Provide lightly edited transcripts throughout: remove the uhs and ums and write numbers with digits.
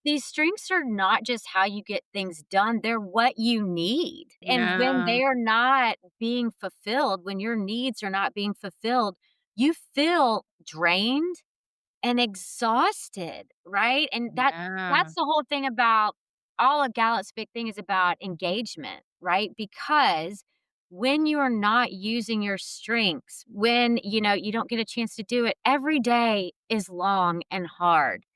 these strengths are not just how you get things done, they're what you need. And when Yeah. they are not being fulfilled, when your needs are not being fulfilled, you feel drained and exhausted, right? And Yeah. that's the whole thing about all of Gallup's big thing is about engagement, right? Because when you are not using your strengths, when you don't get a chance to do it, every day is long and hard.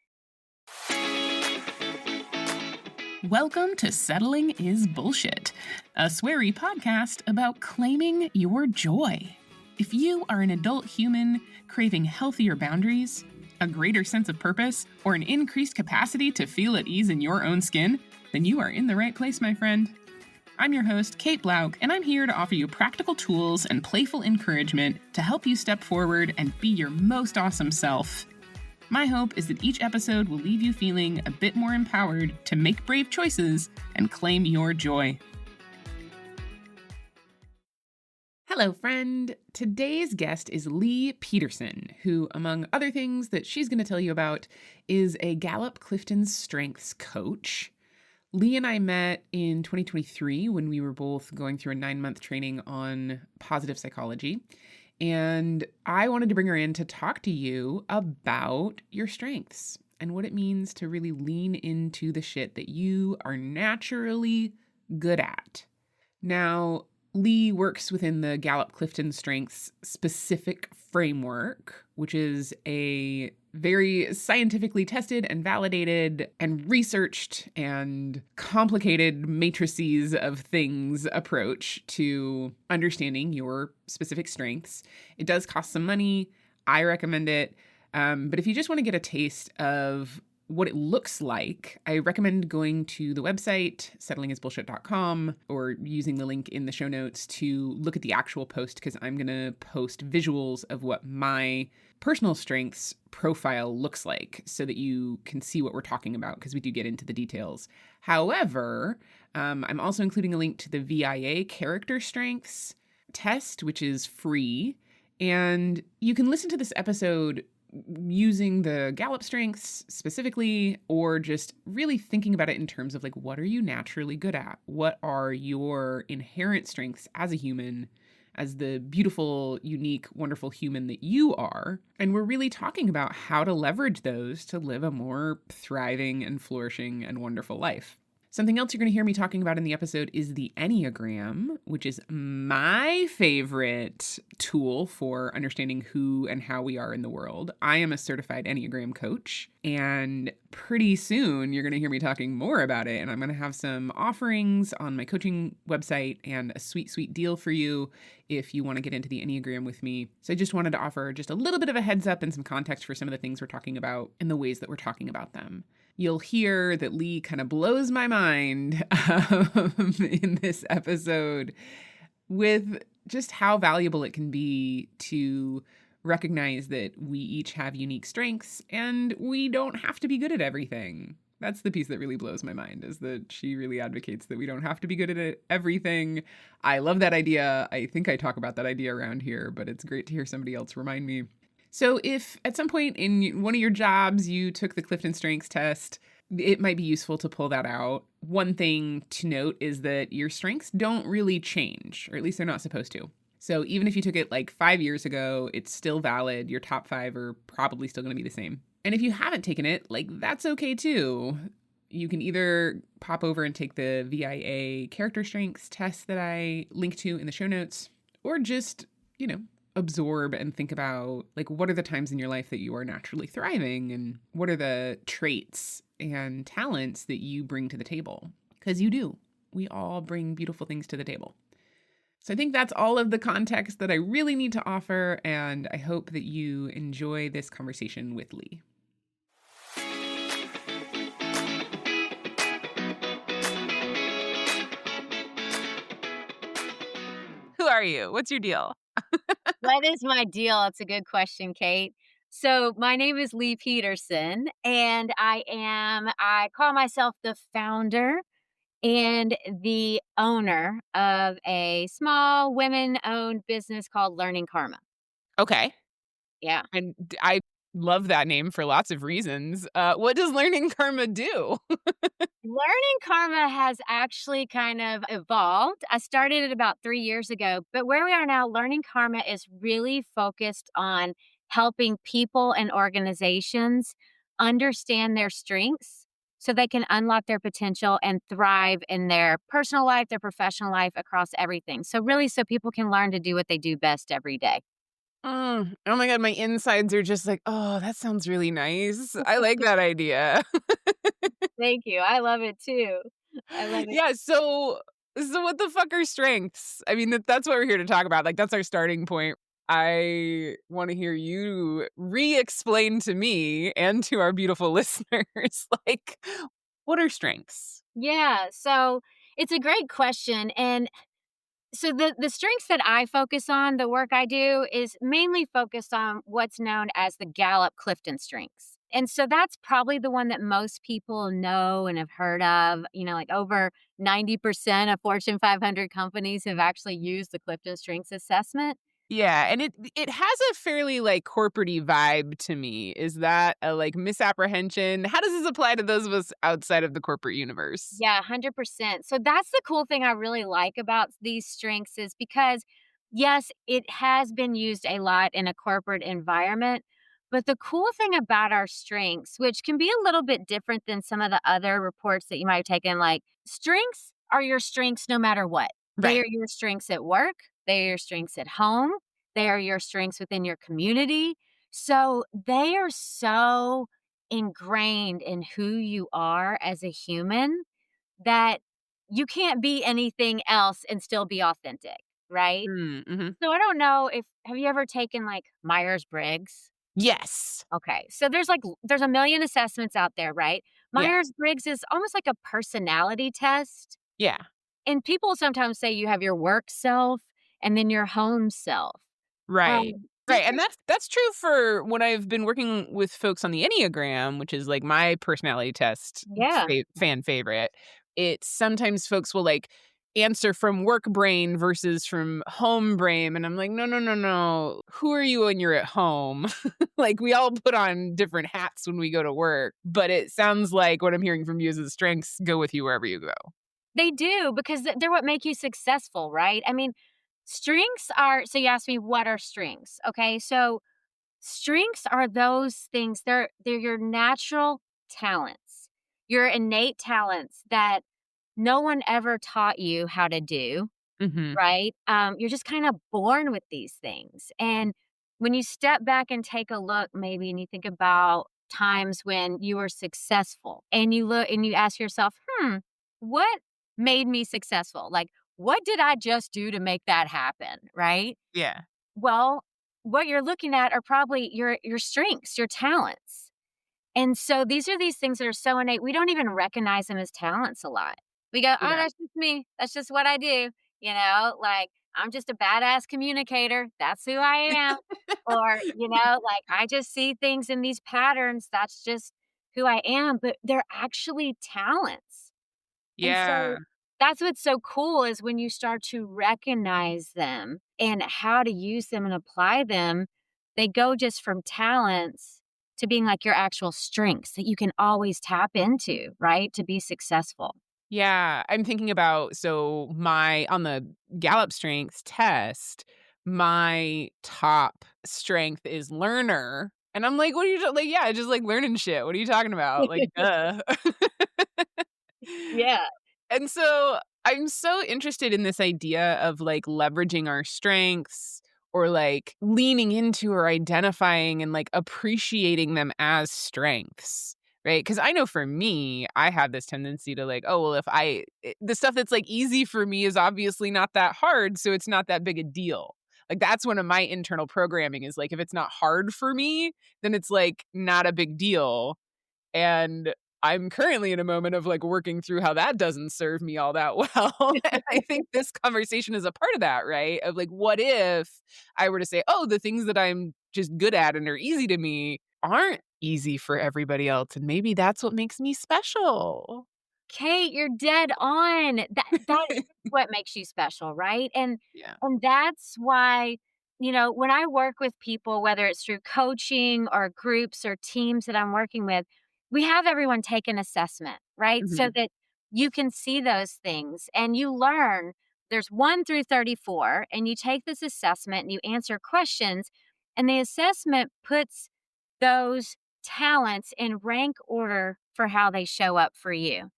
Welcome to Settling is Bullshit, a sweary podcast about claiming your joy. If you are an adult human craving healthier boundaries, a greater sense of purpose, or an increased capacity to feel at ease in your own skin, then you are in the right place, my friend. I'm your host, Kate Blauk, and I'm here to offer you practical tools and playful encouragement to help you step forward and be your most awesome self. My hope is that each episode will leave you feeling a bit more empowered to make brave choices and claim your joy. Hello, friend. Today's guest is Lee Peterson, who, among other things that she's going to tell you about, is a Gallup Clifton Strengths coach. Lee and I met in 2023 when we were both going through a 9-month training on positive psychology. And I wanted to bring her in to talk to you about your strengths and what it means to really lean into the shit that you are naturally good at. Now, Lee works within the Gallup Clifton Strengths specific framework, which is a very scientifically tested and validated and researched and complicated matrices of things approach to understanding your specific strengths. It does cost some money. I recommend it. But if you just want to get a taste of what it looks like, I recommend going to the website, settlingisbullshit.com, or using the link in the show notes to look at the actual post, because I'm going to post visuals of what my personal strengths profile looks like so that you can see what we're talking about, because we do get into the details. However, I'm also including a link to the VIA character strengths test, which is free. And you can listen to this episode using the Gallup strengths specifically, or just really thinking about it in terms of like, what are you naturally good at? What are your inherent strengths as a human, as the beautiful, unique, wonderful human that you are? And we're really talking about how to leverage those to live a more thriving and flourishing and wonderful life. Something else you're going to hear me talking about in the episode is the Enneagram, which is my favorite tool for understanding who and how we are in the world. I am a certified Enneagram coach, and pretty soon you're going to hear me talking more about it. And I'm going to have some offerings on my coaching website and a sweet, sweet deal for you if you want to get into the Enneagram with me. So I just wanted to offer just a little bit of a heads up and some context for some of the things we're talking about and the ways that we're talking about them. You'll hear that Lee kind of blows my mind in this episode with just how valuable it can be to recognize that we each have unique strengths and we don't have to be good at everything. That's the piece that really blows my mind, is that she really advocates that we don't have to be good at everything. I love that idea. I think I talk about that idea around here, but it's great to hear somebody else remind me. So if at some point in one of your jobs you took the Clifton Strengths test, it might be useful to pull that out. One thing to note is that your strengths don't really change, or at least they're not supposed to. So even if you took it like 5 years ago, it's still valid. Your top 5 are probably still going to be the same. And if you haven't taken it, like, that's okay too. You can either pop over and take the VIA character strengths test that I link to in the show notes, or just, absorb and think about, like, what are the times in your life that you are naturally thriving, and what are the traits and talents that you bring to the table? Because you do. We all bring beautiful things to the table. So I think that's all of the context that I really need to offer, and I hope that you enjoy this conversation with Lee. Who are you? What's your deal? What is my deal? It's a good question, Kate. So my name is Lee Peterson, and I call myself the founder and the owner of a small women-owned business called Learning Karma. Okay. Yeah. And I Love that name for lots of reasons. What does learning karma do? Learning karma has actually kind of evolved. I started it about 3 years ago, but where we are now, learning karma is really focused on helping people and organizations understand their strengths so they can unlock their potential and thrive in their personal life, their professional life, across everything. So, really, so people can learn to do what they do best every day. Oh my god, my insides are just like, "Oh, that sounds really nice." I like that idea. Thank you. I love it too. I love it. Yeah, so what the fuck are strengths? I mean, that's what we're here to talk about, like, that's our starting point. I wanna hear you re-explain to me and to our beautiful listeners, like, what are strengths? Yeah. So, it's a great question. And so the strengths that I focus on, the work I do is mainly focused on what's known as the Gallup Clifton strengths. And so that's probably the one that most people know and have heard of. Like over 90% of Fortune 500 companies have actually used the Clifton Strengths Assessment. Yeah, and it has a fairly, like, corporate-y vibe to me. Is that a, like, misapprehension? How does this apply to those of us outside of the corporate universe? Yeah, 100%. So that's the cool thing I really like about these strengths is because, yes, it has been used a lot in a corporate environment. But the cool thing about our strengths, which can be a little bit different than some of the other reports that you might have taken, like strengths are your strengths no matter what. They Right. are your strengths at work, they are your strengths at home, they are your strengths within your community. So they are so ingrained in who you are as a human that you can't be anything else and still be authentic, right? Mhm. So I don't know if have you ever taken, like, Myers-Briggs? Yes. Okay, so there's a million assessments out there, right? Yeah. Myers-Briggs is almost like a personality test, Yeah. and people sometimes say you have your work self and then your home self. Right. Right, and Different. that's true for when I've been working with folks on the Enneagram, which is, like, my personality test Yeah. fan favorite. It's sometimes folks will, like, answer from work brain versus from home brain, and I'm like, "No, no, no, no. Who are you when you're at home?" Like, we all put on different hats when we go to work, but it sounds like what I'm hearing from you is the strengths go with you wherever you go. They do because they're what make you successful, right? I mean, strengths are so you asked me what are strengths, okay? So strengths are those things, they're your natural talents, your innate talents that no one ever taught you how to do, Mhm. right? You're just kind of born with these things. And when you step back and take a look, maybe, and you think about times when you were successful and you look and you ask yourself, what made me successful? Like, what did I just do to make that happen? Right? Yeah. Well, what you're looking at are probably your strengths, your talents. And so these are these things that are so innate, we don't even recognize them as talents a lot. We go, "Oh, Yeah. that's just me. That's just what I do." Like, "I'm just a badass communicator. That's who I am." Or, like, "I just see things in these patterns. That's just who I am." But they're actually talents. And Yeah. so that's what's so cool is when you start to recognize them and how to use them and apply them, they go just from talents to being like your actual strengths that you can always tap into, right? To be successful. Yeah, I'm thinking about so my on the Gallup strengths test, my top strength is learner, and I'm like, "What are you like, yeah, I just like learning shit. What are you talking about? Like, duh." Yeah. And so I'm so interested in this idea of like leveraging our strengths or like leaning into or identifying and like appreciating them as strengths. Right. Cause I know for me, I have this tendency to like, oh, well, the stuff that's like easy for me is obviously not that hard. So it's not that big a deal. Like that's one of my internal programming is like, if it's not hard for me, then it's like not a big deal. And I'm currently in a moment of, like, working through how that doesn't serve me all that well, and I think this conversation is a part of that, right? Of, like, what if I were to say, "Oh, the things that I'm just good at and are easy to me aren't easy for everybody else, and maybe that's what makes me special." Kate, you're dead on. That is what makes you special, right? And Yeah. and that's why when I work with people, whether it's through coaching or groups or teams that I'm working with, we have everyone take an assessment, right? So Mhm. that you can see those things and you learn there's 1 through 34, and you take this assessment and you answer questions, and the assessment puts those talents in rank order for how they show up for you.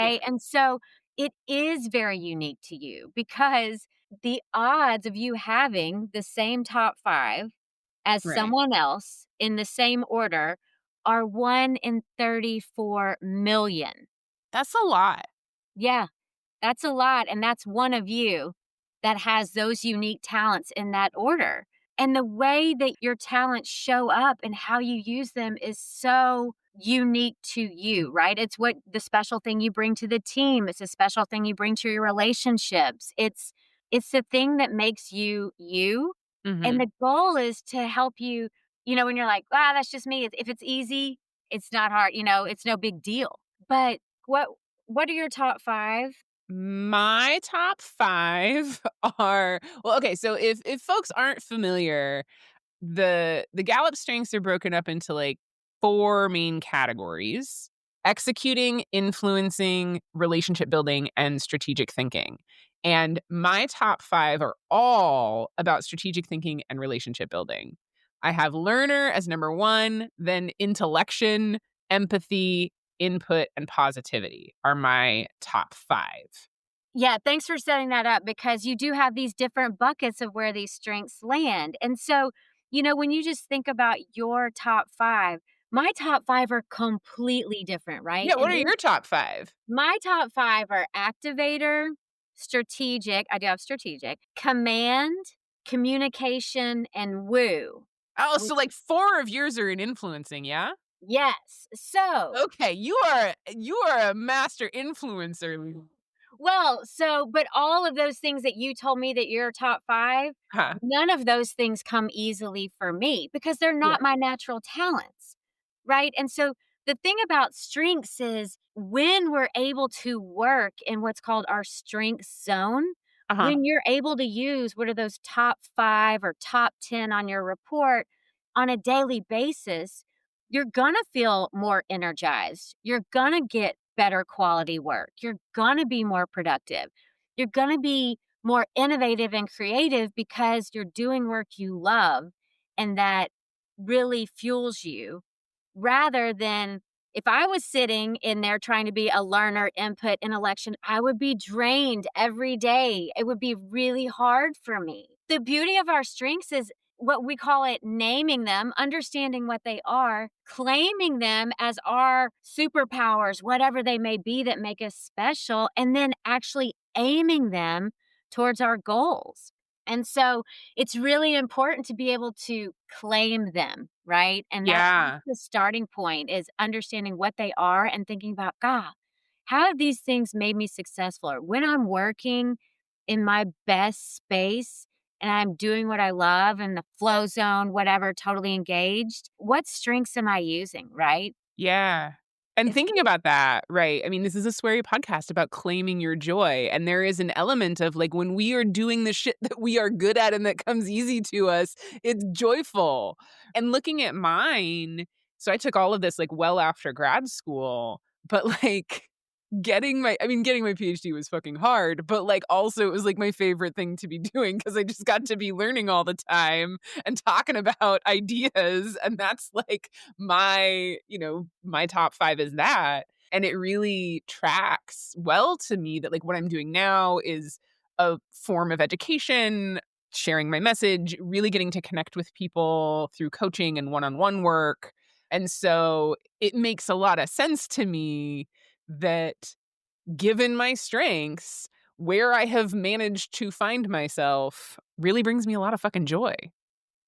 Yeah. Okay. And so it is very unique to you because the odds of you having the same top five as Right. someone else in the same order are 1 in 34 million. That's a lot. Yeah. That's a lot, and that's one of you that has those unique talents in that order. And the way that your talents show up and how you use them is so unique to you, right? It's what the special thing you bring to the team. It's a special thing you bring to your relationships. It's the thing that makes you you. And Mhm. the goal is to help you, when you're like, that's just me. If it's easy, it's not hard, it's no big deal. But what what are your top five? My top 5 are well, okay, so if folks aren't familiar, the Gallup strengths are broken up into, like, 4 main categories: executing, influencing, relationship building, and strategic thinking. And my top 5 are all about strategic thinking and relationship building. I have learner as number 1, then intellection, empathy, input, and positivity are my top 5. Yeah, thanks for setting that up because you do have these different buckets of where these strengths land. And so, when you just think about your top five, my top five are completely different, right? Yeah, what And are your top 5? my top five are activator, strategic, I do have strategic, command, communication, and woo. Oh, And so, like, 4 of yours are in influencing, yeah? yes. So, Okay, you are a master influencer. but all of those things that you told me that your top 5, Huh. none of those things come easily for me because they're Yeah. not my natural talents, right? And so the thing about strengths is when we're able to work in what's called our strength zone, Uh-huh. when you're able to use what are those top 5 or top 10 on your report on a daily basis, you're gonna feel more energized. You're gonna get better quality work. You're gonna be more productive. You're gonna be more innovative and creative because you're doing work you love and that really fuels you rather than if I was sitting in there trying to be a learner, input, intellection, I would be drained every day. It would be really hard for me. The beauty of our strengths is what we call it naming them, understanding what they are, claiming them as our superpowers, whatever they may be that make us special, and then actually aiming them towards our goals. And so it's really important to be able to claim them, right? And that's Yeah. the starting point is understanding what they are and thinking about, God, how have these things made me successful? Or when I'm working in my best space and I'm doing what I love in the flow zone, whatever, totally engaged, what strengths am I using, right? Yeah. And It's thinking about that, right, I mean, this is a sweary podcast about claiming your joy, and there is an element of, like, when we are doing the shit that we are good at and that comes easy to us, it's joyful. And looking at mine, so I took all of this, like, well after grad school, but, like, getting my PhD was fucking hard, but, like, also it was, like, my favorite thing to be doing because I just got to be learning all the time and talking about ideas, and that's, like, my top 5 is that, and it really tracks well to me that, like, what I'm doing now is a form of education, sharing my message, really getting to connect with people through coaching and one-on-one work, and so it makes a lot of sense to me that given my strengths, where I have managed to find myself really brings me a lot of fucking joy.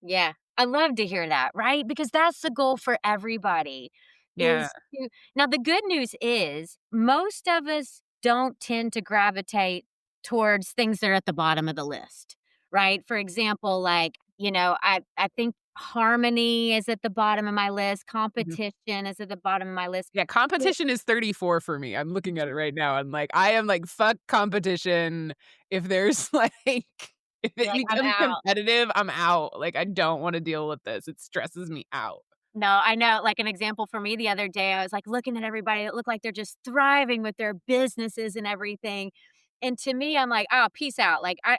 Yeah, I love to hear that, right? Because that's the goal for everybody Yeah. is to now the good news is most of us don't tend to gravitate towards things that are at the bottom of the list, right? For example, like, I think harmony is at the bottom of my list, Mhm. competition is at the bottom of my list. Yeah, competition is 34 for me. I'm looking at it right now. I'm like, I am like, fuck competition. If there's like If You're it like, "I'm becomes out." competitive, I'm out. Like, I don't wanna deal with this. It stresses me out. No, I know, like, an example for me the other day, I was, like, looking at everybody that looked like they're just thriving with their businesses and everything, and to me, I'm like, "Oh, peace out." Like, I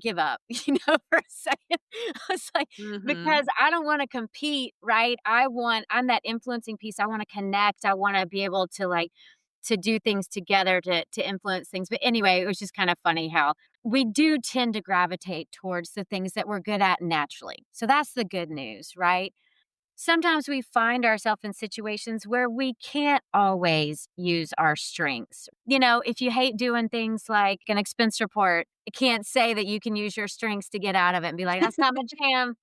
give up, for a second. I was like, Mhm. because I don't wanna compete, right? I'm that influencing piece, I wanna connect, I wanna be able to, like, to do things together to influence things, but anyway, it was just kind of funny how we do tend to gravitate towards the things that we're good at naturally. So that's the good news, right? Sometimes we find ourselves in situations where we can't always use our strengths. If you hate doing things like an expense report, it can't say that you can use your strengths to get out of it and be like, that's not my jam.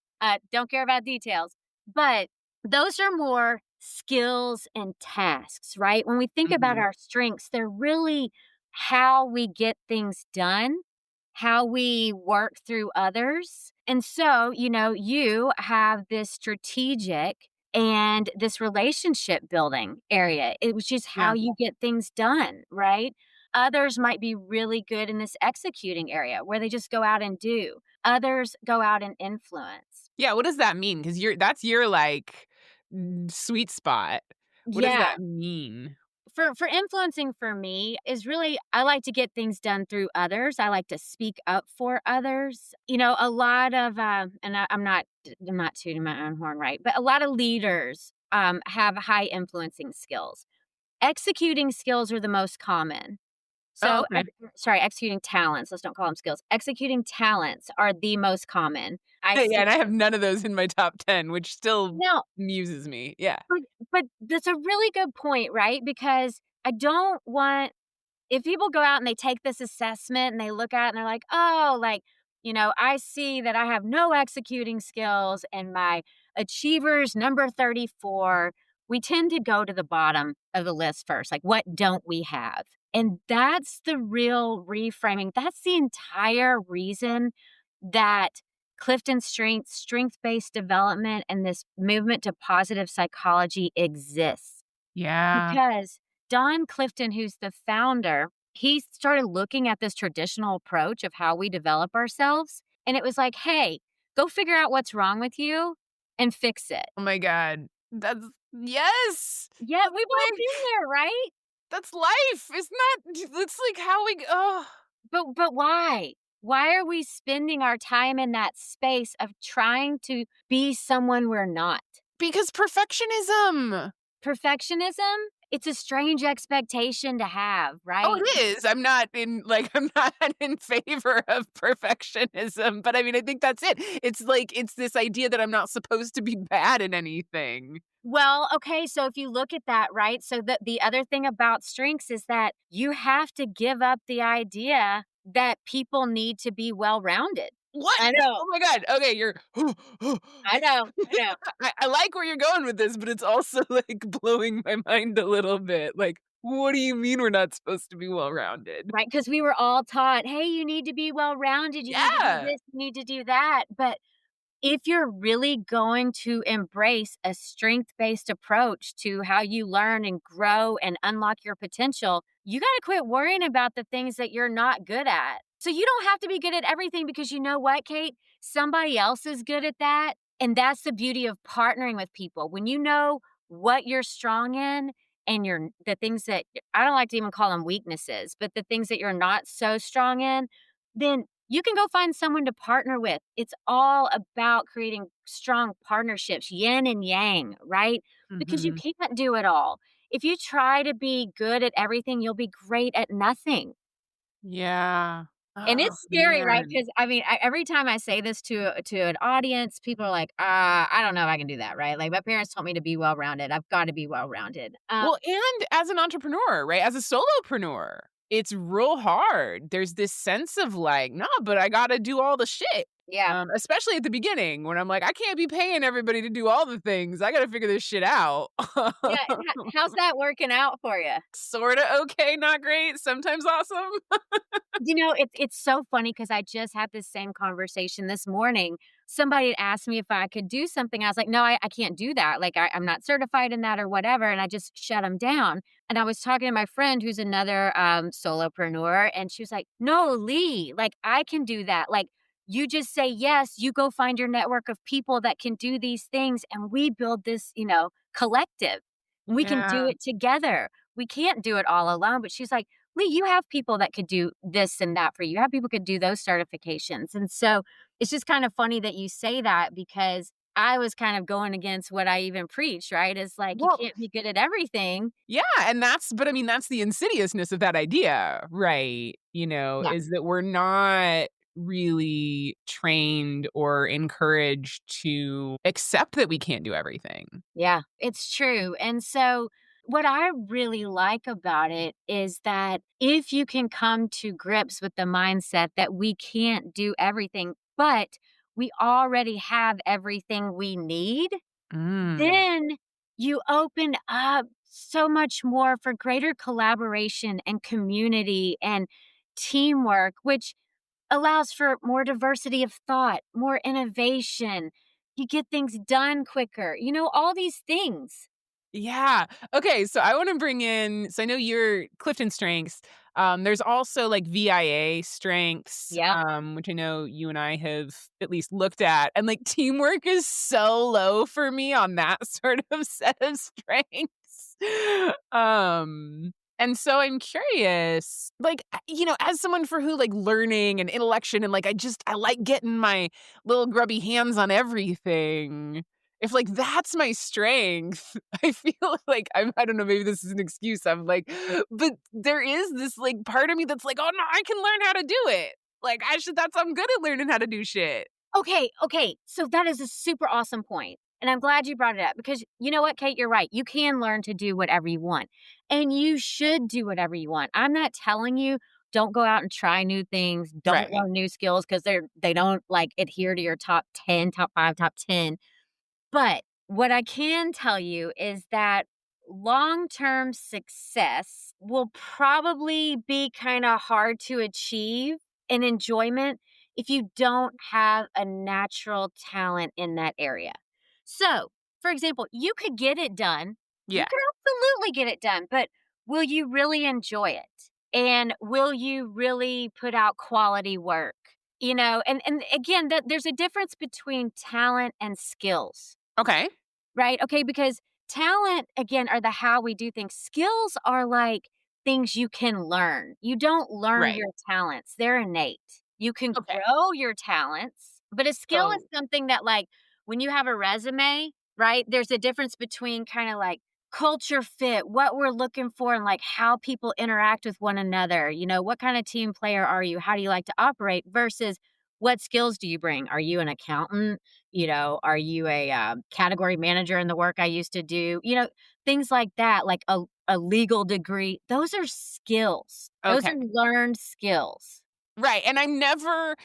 Don't care about details. But those are more skills and tasks, right? When we think about Mhm. our strengths, they're really how we get things done, how we work through others. And so, you have this strategic and this relationship building area. It was just how Yeah. you get things done, right? Others might be really good in this executing area where they just go out and do. Others go out and influence. Yeah, what does that mean? Because that's your, like, sweet spot. What does Yeah. that mean? For influencing for me is really I like to get things done through others. I like to speak up for others. A lot of and I'm not tooting my own horn, right? But a lot of leaders have high influencing skills. Executing skills are the most common. Oh, So, okay. sorry, executing talents. Let's don't call them skills. Executing talents are the most common. I Yeah, see. and I have none of those in my top 10, which still Now, amuses me. Yeah. but, but that's a really good point, right? Because I don't want if people go out and they take this assessment and they look at it and they're like, "Oh, like, I see that I have no executing skills and my achiever's number 34." We tend to go to the bottom of the list first. Like, what don't we have? And that's the real reframing. That's the entire reason that Clifton strength-based development, and this movement to positive psychology exists. Yeah. Because Don Clifton, who's the founder, he started looking at this traditional approach of how we develop ourselves, and it was like, "Hey, go figure out what's wrong with you and fix it." Oh my god. That's yes! Yeah, That's we've all like been there, right? that's life. Isn't that that's like how we oh, But why? Why are we spending our time in that space of trying to be someone we're not? because perfectionism. Perfectionism? It's a strange expectation to have, Oh, right? it is. I'm not in favor of perfectionism, but I mean, I think that's it. It's like it's this idea that I'm not supposed to be bad at anything. Well, okay, so if you look at that, right? So the other thing about strengths is that you have to give up the idea that people need to be well-rounded. What? I know. Oh my god. Okay, you're I know. I know. I like where you're going with this, but it's also, like, blowing my mind a little bit. Like, what do you mean we're not supposed to be well-rounded? Right? Because we were all taught, "Hey, you need to be well-rounded, you need to do Yeah. this, you need to do that." But if you're really going to embrace a strength-based approach to how you learn and grow and unlock your potential, you gotta quit worrying about the things that you're not good at. So you don't have to be good at everything because you know what, Kate? Somebody else is good at that, and that's the beauty of partnering with people. When you know what you're strong in and the things that I don't like to even call them weaknesses, but the things that you're not so strong in, then you can go find someone to partner with. It's all about creating strong partnerships, yin and yang, right? Because you Mhm. can't do it all. If you try to be good at everything, you'll be great at nothing. Yeah. And Oh, it's scary, right? man. Because I mean, every time I say this to an audience, people are like, I don't know if I can do that, right? Like my parents told me to be well rounded. I've got to be well rounded. Well, and as an entrepreneur, right? As a solopreneur, it's real hard. There's this sense of like, no, but I gotta do all the shit. Yeah. Especially at the beginning when I'm like, I can't be paying everybody to do all the things. I gotta figure this shit out. Yeah. How's that working out for you? Sorta okay, not great, sometimes awesome. It's so funny because I just had this same conversation this morning. Somebody had asked me if I could do something. I was like, "No, I can't do that. Like, I'm not certified in that or whatever," and I just shut them down. And I was talking to my friend who's another, solopreneur, and she was like, "No, Lee, like, I can do that. Like, You just say yes, you go find your network of people that can do these things, and we build this, collective. We can do Yeah. it together. We can't do it all alone." But she's like, "Lee, you have people that could do this and that for you. You have people could do those certifications." And so it's just kind of funny that you say that because I was kind of going against what I even preach, right? It's like you Well, can't be good at everything. yeah, and but I mean, that's the insidiousness of that idea, right? Yeah. Is that we're not really trained or encouraged to accept that we can't do everything. Yeah, it's true. And so, what I really like about it is that if you can come to grips with the mindset that we can't do everything, but we already have everything we need, Mm. then you open up so much more for greater collaboration and community and teamwork, which allows for more diversity of thought, more innovation. You get things done quicker, all these things. Yeah. Okay, so I wanna bring in so I know you're Clifton strengths. There's also, like, VIA strengths, Yep. which I know you and I have at least looked at, and, like, teamwork is so low for me on that sort of set of strengths. And so I'm curious, like, as someone for who, like, learning and intellection and, like, I like getting my little grubby hands on everything. If, like, that's my strength, I feel like I don't know, maybe this is an excuse, I'm like but there is this, like, part of me that's like, "Oh, no, I can learn how to do it." Like, I'm good at learning how to do shit. Okay, okay. So that is a super awesome point, and I'm glad you brought it up because you know what, Kate, you're right. You can learn to do whatever you want, and you should do whatever you want. I'm not telling you don't go out and try new things, don't Right. learn new skills because they don't like adhere to your top 10, top 5, top 10. But what I can tell you is that long-term success will probably be kinda hard to achieve in enjoyment if you don't have a natural talent in that area. So, for example, you could get it done. You Yeah. could absolutely get it done, but will you really enjoy it? And will you really put out quality work? And again, there's a difference between talent and skills. Okay. Right? Okay, because talent, again, are the how we do things. Skills are like things you can learn. You don't learn Right. your talents, they're innate. You can Okay. grow your talents, but a skill is So something that, like, when you have a resume, right, there's a difference between kinda like culture fit, what we're looking for, and like how people interact with one another. What kind of team player are you? How do you like to operate versus what skills do you bring? Are you an accountant? Are you a category manager in the work I used to do? Things like that, like a legal degree. Those are skills. Those okay. are learned skills. Right, and I'm never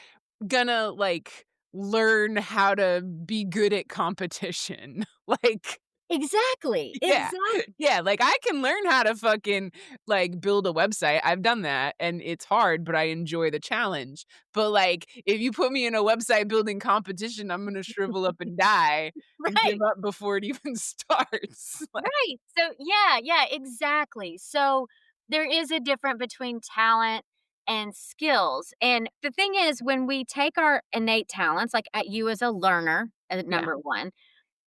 gonna, like, learn how to be good at competition. Like Exactly. yeah. Exactly. Yeah, like, I can learn how to fucking, like, build a website. I've done that, and it's hard, but I enjoy the challenge. But, like, if you put me in a website building competition, I'm gonna shrivel up and die and give Right. up before it even starts. Like Right. So yeah, yeah, exactly. So there is a difference between talent and skills. And the thing is, when we take our innate talents, like at you as a learner, yeah, number one,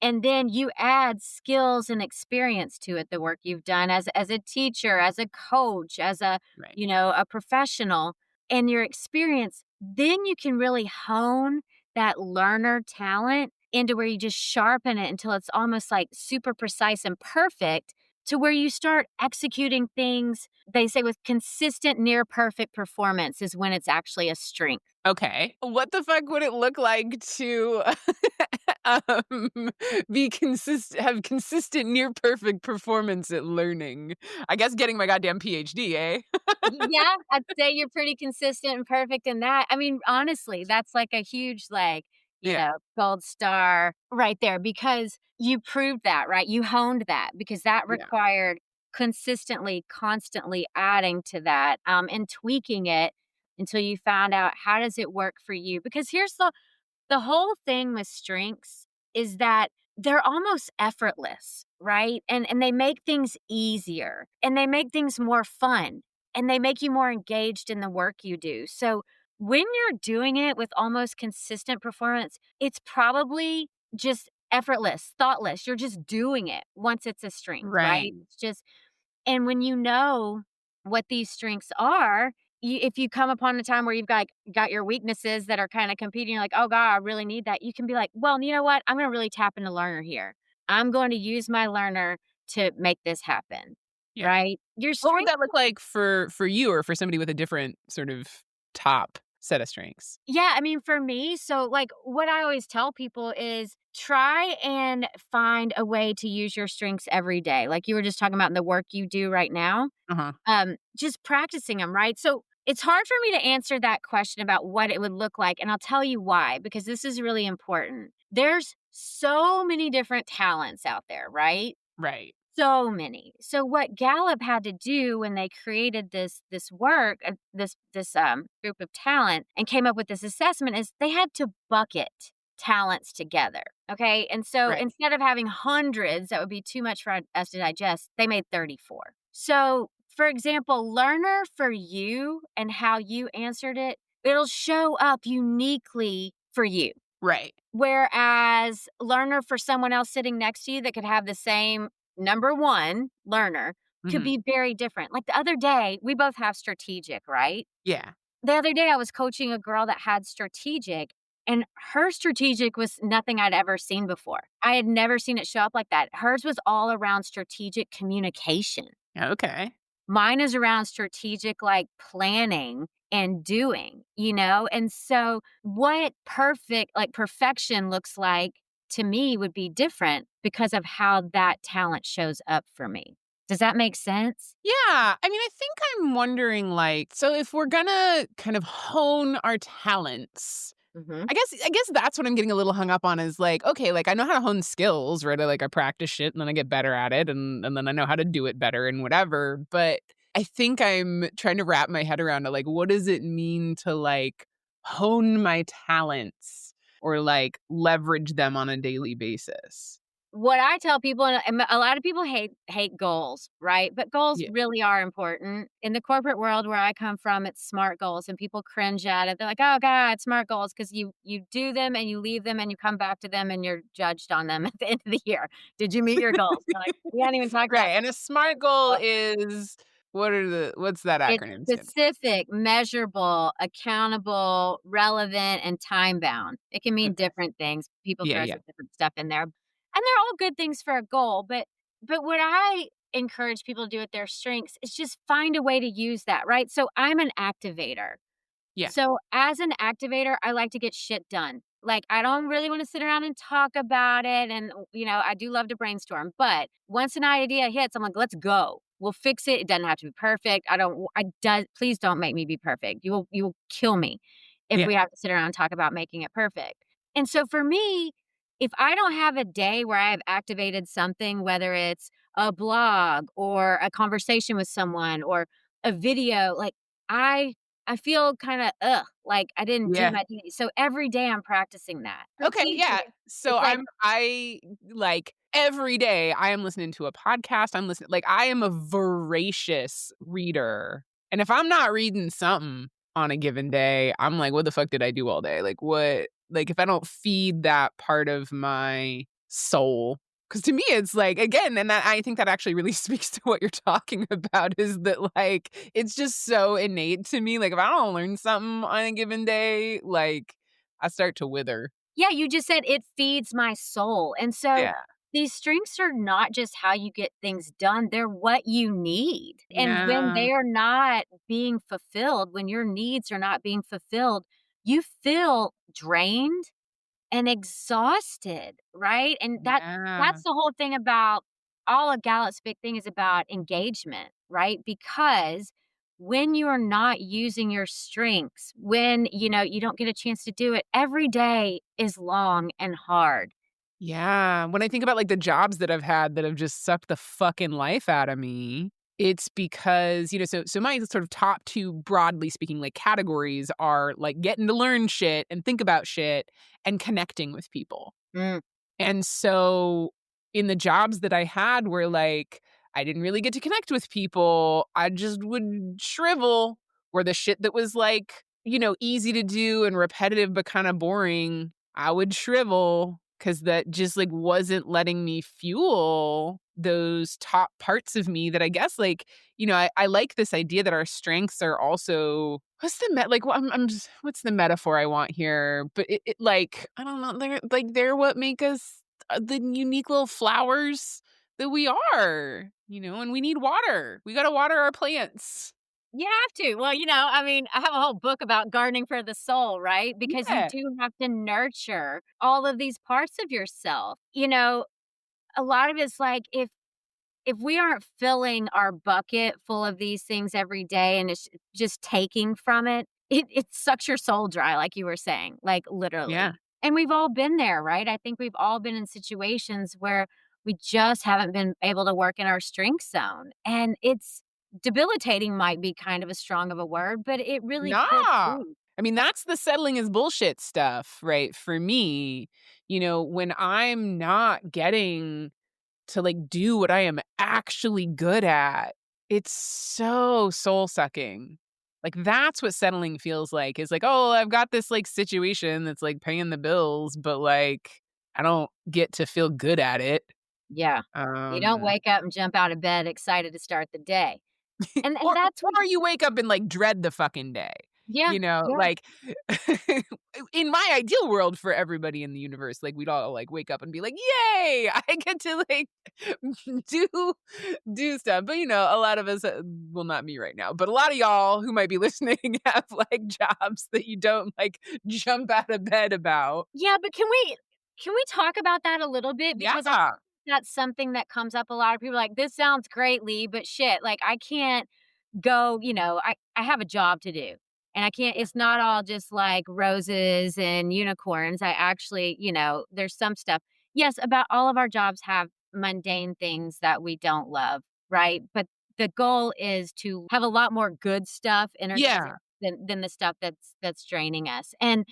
and then you add skills and experience to it, the work you've done as a teacher, as a coach, as right. a professional, and your experience, then you can really hone that learner talent into where you just sharpen it until it's almost like super precise and perfect to where you start executing things, they say, with consistent near perfect performance is when it's actually a strength. Okay. What the fuck would it look like to, um, have consistent near perfect performance at learning? I guess getting my goddamn PhD, eh? Yeah, I'd say you're pretty consistent and perfect in that. I mean, honestly, that's like a huge, like, Yeah, gold star right there because you proved that, right? You honed that because that yeah. required consistently, constantly adding to that, and tweaking it until you found out how does it work for you. Because here's the whole thing with strengths is that they're almost effortless, right? And they make things easier and they make things more fun and they make you more engaged in the work you do. So when you're doing it with almost consistent performance, it's probably just effortless, thoughtless. You're just doing it once it's a strength, Right. right? It's just and when you know what these strengths are, if you come upon a time where you've got your weaknesses that are kind of competing, you're like, oh God, I really need that. You can be like, well, you know what? I'm going to really tap into learner here. I'm going to use my learner to make this happen. Yeah. Right? Your What would strengths. that look like for you or for somebody with a different sort of top set of strengths? Yeah, I mean, for me, so like what I always tell people is try and find a way to use your strengths every day. Like you were just talking about in the work you do right now. Uh-huh. Just practicing them, right? So it's hard for me to answer that question about what it would look like. And I'll tell you why, because this is really important. There's so many different talents out there, right? Right. So many. So what Gallup had to do when they created this work, this group of talent and came up with this assessment is they had to bucket talents together. Okay. And so Right. instead of having hundreds, that would be too much for us to digest, they made 34. So for example, learner for you and how you answered it, it'll show up uniquely for you. Right. Whereas learner for someone else sitting next to you that could have the same number 1 learner could Mhm. be very different. Like the other day, we both have strategic, right? Yeah. The other day I was coaching a girl that had strategic and her strategic was nothing I'd ever seen before. I had never seen it show up like that. Hers was all around strategic communication. Okay. Mine is around strategic, like, planning and doing, you know? And so what perfection looks like to me would be different because of how that talent shows up for me. Does that make sense? Yeah. I mean, I think I'm wondering like, so if we're gonna kind of hone our talents, Mhm. I guess that's what I'm getting a little hung up on is like, okay, like I know how to hone skills, right? I practice shit and then I get better at it and then I know how to do it better and whatever. But I think I'm trying to wrap my head around it. Like, what does it mean to like hone my talents or like leverage them on a daily basis? What I tell people and a lot of people hate goals, right? But goals Yeah. really are important. In the corporate world where I come from, it's SMART goals and people cringe at it. They're like, "Oh god, SMART goals," because you do them and you leave them and you come back to them and you're judged on them at the end of the year. Did you meet your goals? They're like, "We haven't even talked about Right. And a SMART goal is what's that It's acronym stand for? specific, measurable, accountable, relevant, and time bound. It can mean Okay. different things. People Yeah, throw yeah. some different stuff in there, and they're all good things for a goal, but what I encourage people to do with their strengths is just find a way to use that, right? So I'm an activator. Yeah. So, as an activator, I like to get shit done. Like, I don't really wanna sit around and talk about it, and, I do love to brainstorm, but once an idea hits, I'm like, "Let's go. We'll fix it. It doesn't have to be perfect. I don't I does please don't make me be perfect. You will kill me if Yeah. we have to sit around and talk about making it perfect." And so for me, if I don't have a day where I have activated something, whether it's a blog or a conversation with someone or a video, like, I I feel kinda, ugh, like I didn't do Yeah. my duty. So every day I'm practicing that. Okay, Strategic, yeah. So it's like I like every day I am listening to a podcast. I'm listening like I am a voracious reader. And if I'm not reading something on a given day, I'm like, what the fuck did I do all day? Like what like if I don't feed that part of my soul. Cause to me it's like again, and that I think that actually really speaks to what you're talking about is that like it's just so innate to me. Like if I don't learn something on a given day, like I start to wither. yeah, you just said it feeds my soul. And so Yeah. these strengths are not just how you get things done, they're what you need. And when Yeah. they are not being fulfilled, when your needs are not being fulfilled, you feel drained and exhausted, right? And Yeah. that's the whole thing about all of Gallup's big thing is about engagement, right? Because when you're not using your strengths, when you don't get a chance to do it, every day is long and hard. Yeah. When I think about, like, the jobs that I've had that have just sucked the fucking life out of me, it's because, so my sort of top 2, broadly speaking, like, categories are, like, getting to learn shit and think about shit and connecting with people. Mm. And so in the jobs that I had where, like, I didn't really get to connect with people, I just would shrivel, or the shit that was, like easy to do and repetitive but kind of boring, I would shrivel because that just like wasn't letting me fuel those top parts of me that I guess I like this idea that our strengths are also what's the like I'm just, what's the metaphor I want here? But it like I don't know, they're what make us the unique little flowers that we are, and we need water. We got to water our plants. You have to. Well, I mean, I have a whole book about gardening for the soul, right? Because you Yeah. do have to nurture all of these parts of yourself. A lot of it's like if we aren't filling our bucket full of these things every day and it's just taking from it, it sucks your soul dry, like you were saying, like Yeah. literally. And we've all been there, right? I think we've all been in situations where we just haven't been able to work in our strength zone. And it's debilitating, might be kind of a strong of a word, but it really could Nah. be. I mean, that's the settling is bullshit stuff, right? For me, when I'm not getting to like do what I am actually good at, it's so soul sucking. Like that's what settling feels like. Is like, oh, I've got this like situation that's like paying the bills, but like I don't get to feel good at it. Yeah. You don't Um wake up and jump out of bed excited to start the day. And Or that's what, or you wake up and, like, dread the fucking day, yeah, yeah. like, in my ideal world for everybody in the universe, like, we'd all, like, wake up and be like, "Yay, I get to, like, do do stuff," but, a lot of us, well, not me right now, but a lot of y'all who might be listening have, like, jobs that you don't, like, jump out of bed about. Yeah, but can we talk about that a little bit? Because I think Yeah. that's something that comes up a lot of people like, "This sounds great, Lee, but shit, like, I can't go, I have a job to do, and I can't it's not all just, like, roses and unicorns. I actually, there's some stuff." Yes, about all of our jobs have mundane things that we don't love, right? But the goal is to have a lot more good stuff energizing Yeah. than the stuff that's draining us, and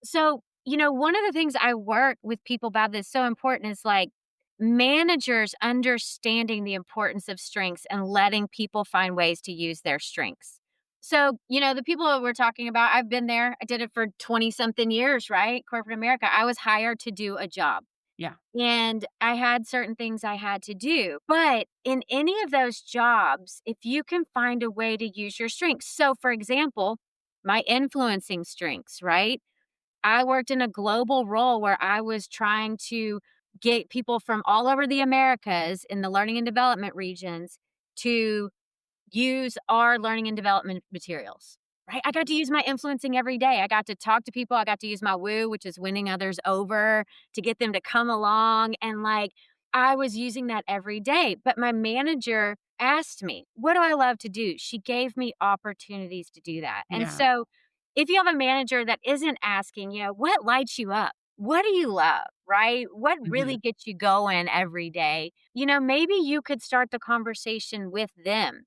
so, one of the things I work with people about that's so important is like managers understanding the importance of strengths and letting people find ways to use their strengths. So, the people that we're talking about, I've been there. I did it for 20 something years, right? Corporate America. I was hired to do a job Yeah. and I had certain things I had to do. But in any of those jobs, if you can find a way to use your strengths. So, for example, my influencing strengths, right? I worked in a global role where I was trying to get people from all over the Americas in the learning and development regions to use our learning and development materials, right? I got to use my influencing every day. I got to talk to people. I got to use my woo, which is winning others over to get them to come along. And like, I was using that every day. But my manager asked me, what do I love to do? She gave me opportunities to do that. And Yeah. so if you have a manager that isn't asking, what lights you up? What do you love? Right? What really Mhm. gets you going every day? Maybe you could start the conversation with them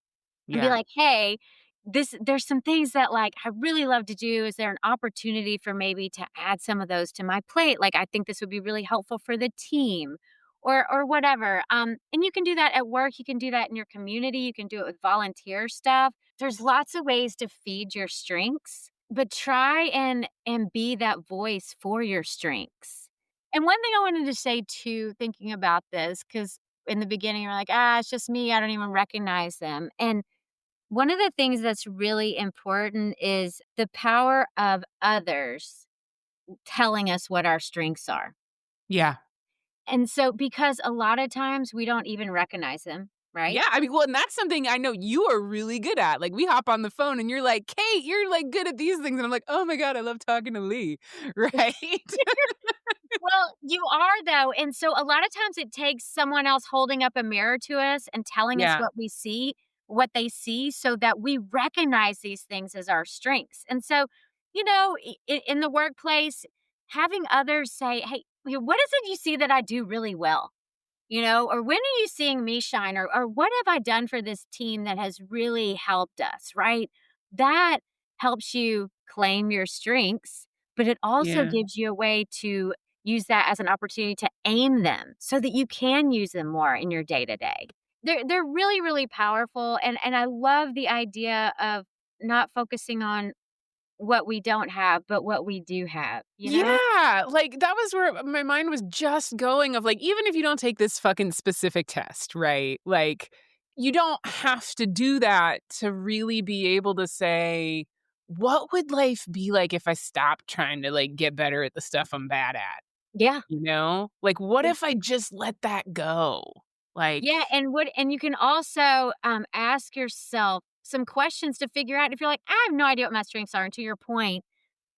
and be Yeah. like, "Hey, there's some things that like I really love to do. Is there an opportunity for maybe to add some of those to my plate? Like I think this would be really helpful for the team." Or whatever. And you can do that at work, you can do that in your community, you can do it with volunteer stuff. There's lots of ways to feed your strengths, but try and be that voice for your strengths. And one thing I wanted to say too, thinking about this, because in the beginning you're like, it's just me, I don't even recognize them. And one of the things that's really important is the power of others telling us what our strengths are. Yeah. And so, because a lot of times we don't even recognize them, right? Yeah, I mean, well, and that's something I know you are really good at. Like, we hop on the phone and you're like, "Kate, you're, like, good at these things." And I'm like, "Oh my god, I love talking to Lee." Right? Well, you are though. And so a lot of times it takes someone else holding up a mirror to us and telling us Yeah. what they see so that we recognize these things as our strengths. And so, in the workplace, having others say, "Hey, what is it you see that I do really well?" Or when are you seeing me shine? Or what have I done for this team that has really helped us, right? That helps you claim your strengths, but it also Yeah. gives you a way to use that as an opportunity to aim them so that you can use them more in your day to day. They're really, really powerful. And I love the idea of not focusing on what we don't have, but what we do have, you know? Yeah, like, that was where my mind was just going of, like, even if you don't take this fucking specific test, right? Like, you don't have to do that to really be able to say, "What would life be like if I stopped trying to, like, get better at the stuff I'm bad at?" Yeah. You know? Like, what Yeah. if I just let that go? Like Yeah, and you can also, ask yourself some questions to figure out if you're like, "I have no idea what my strengths are," and to your point,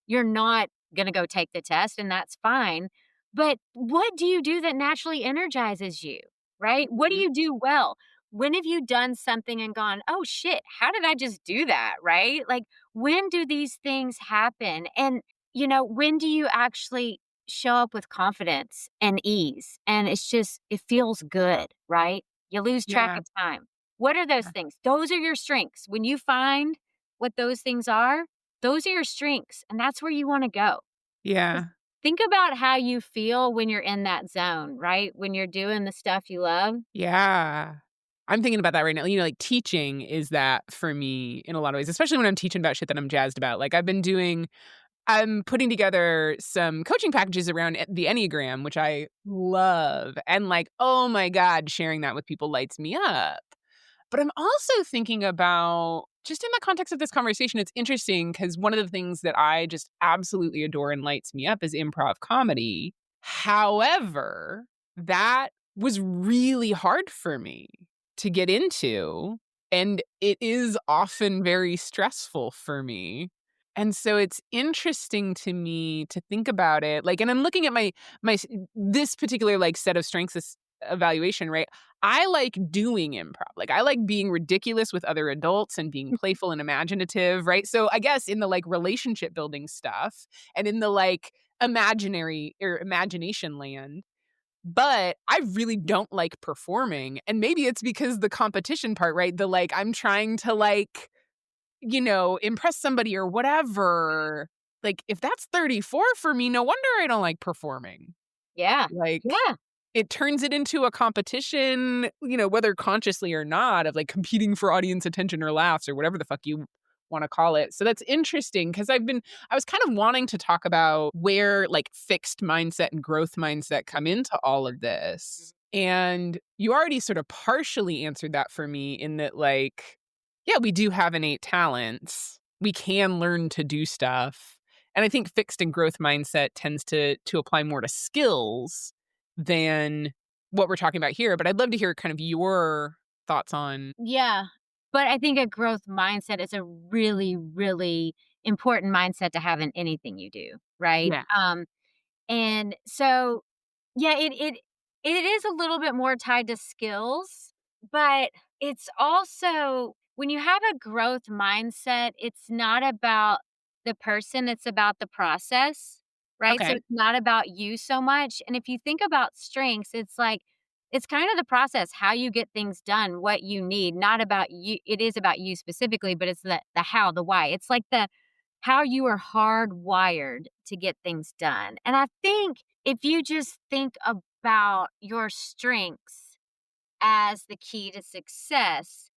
you're not gonna go take the test, and that's fine. But what do you do that naturally energizes you, right? What do Mhm. you do well? When have you done something and gone, "Oh, shit, how did I just do that?" Right? Like, when do these things happen? And, when do you actually show up with confidence and ease? And it feels good, right? You lose track Yeah, of time. What are those yeah, things? Those are your strengths. When you find what those things are, those are your strengths, and that's where you wanna go. 'Cause yeah, think about how you feel when you're in that zone, right? When you're doing the stuff you love. yeah. I'm thinking about that right now, like, teaching is that for me in a lot of ways, especially when I'm teaching about shit that I'm jazzed about. Like, I'm putting together some coaching packages around the Enneagram, which I love, and, like, oh my god, sharing that with people lights me up. But I'm also thinking about just in the context of this conversation, it's interesting because one of the things that I just absolutely adore and lights me up is improv comedy. However, that was really hard for me to get into, and it is often very stressful for me. And so it's interesting to me to think about it, like, and I'm looking at my this particular, like, set of strengths evaluation, right? I like doing improv. Like, I like being ridiculous with other adults and being playful and imaginative, right? So I guess in the, like, relationship building stuff and in the, like, imaginary or imagination land, but I really don't like performing. And maybe it's because the competition part, right? The, like, I'm trying to, like, impress somebody or whatever. Like, if that's 34 for me, no wonder I don't like performing. Yeah. Like, Yeah. it turns it into a competition, whether consciously or not, of, like, competing for audience attention or laughs or whatever the fuck you wanna call it. So that's interesting because I was kind of wanting to talk about where, like, fixed mindset and growth mindset come into all of this. And you already sort of partially answered that for me in that, like, yeah, we do have innate talents. We can learn to do stuff. And I think fixed and growth mindset tends to apply more to skills than what we're talking about here, but I'd love to hear kind of your thoughts on. Yeah. But I think a growth mindset is a really, really important mindset to have in anything you do, right? Yeah. And so, yeah, it is a little bit more tied to skills, but it's also when you have a growth mindset, it's not about the person, it's about the process, right? So Okay. it's not about you so much. And if you think about strengths, it's like it's kind of the process, how you get things done, what you need, not about you. It is about you specifically, but it's the how, the why. It's like the how you are hardwired to get things done. And I think if you just think about your strengths as the key to success,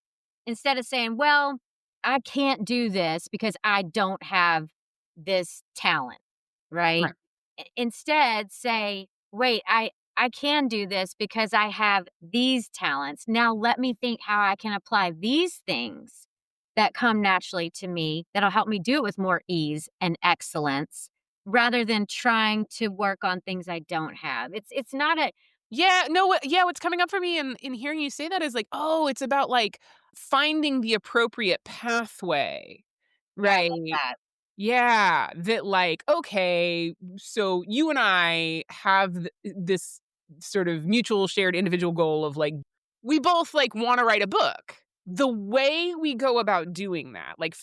instead of saying, well, I can't do this because I don't have this talent, right? Right. Instead, say, wait, I can do this because I have these talents. Now let me think how I can apply these things that come naturally to me that'll help me do it with more ease and excellence rather than trying to work on things I don't have. It's not a Yeah, no, yeah, what's coming up for me in hearing you say that is like, oh, it's about, like, finding the appropriate pathway, I right? love that. Yeah, that, like, okay, so you and I have this sort of mutual shared individual goal of, like, we both, like, wanna write a book. The way we go about doing that, like,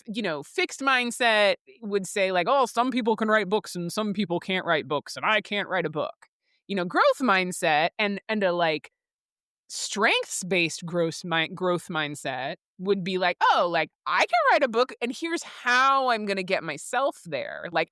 fixed mindset would say, like, "Oh, some people can write books and some people can't write books, and I can't write a book." Growth mindset and a, like, strengths-based growth mindset would be like, "Oh, like, I can write a book, and here's how I'm gonna get myself there." Like,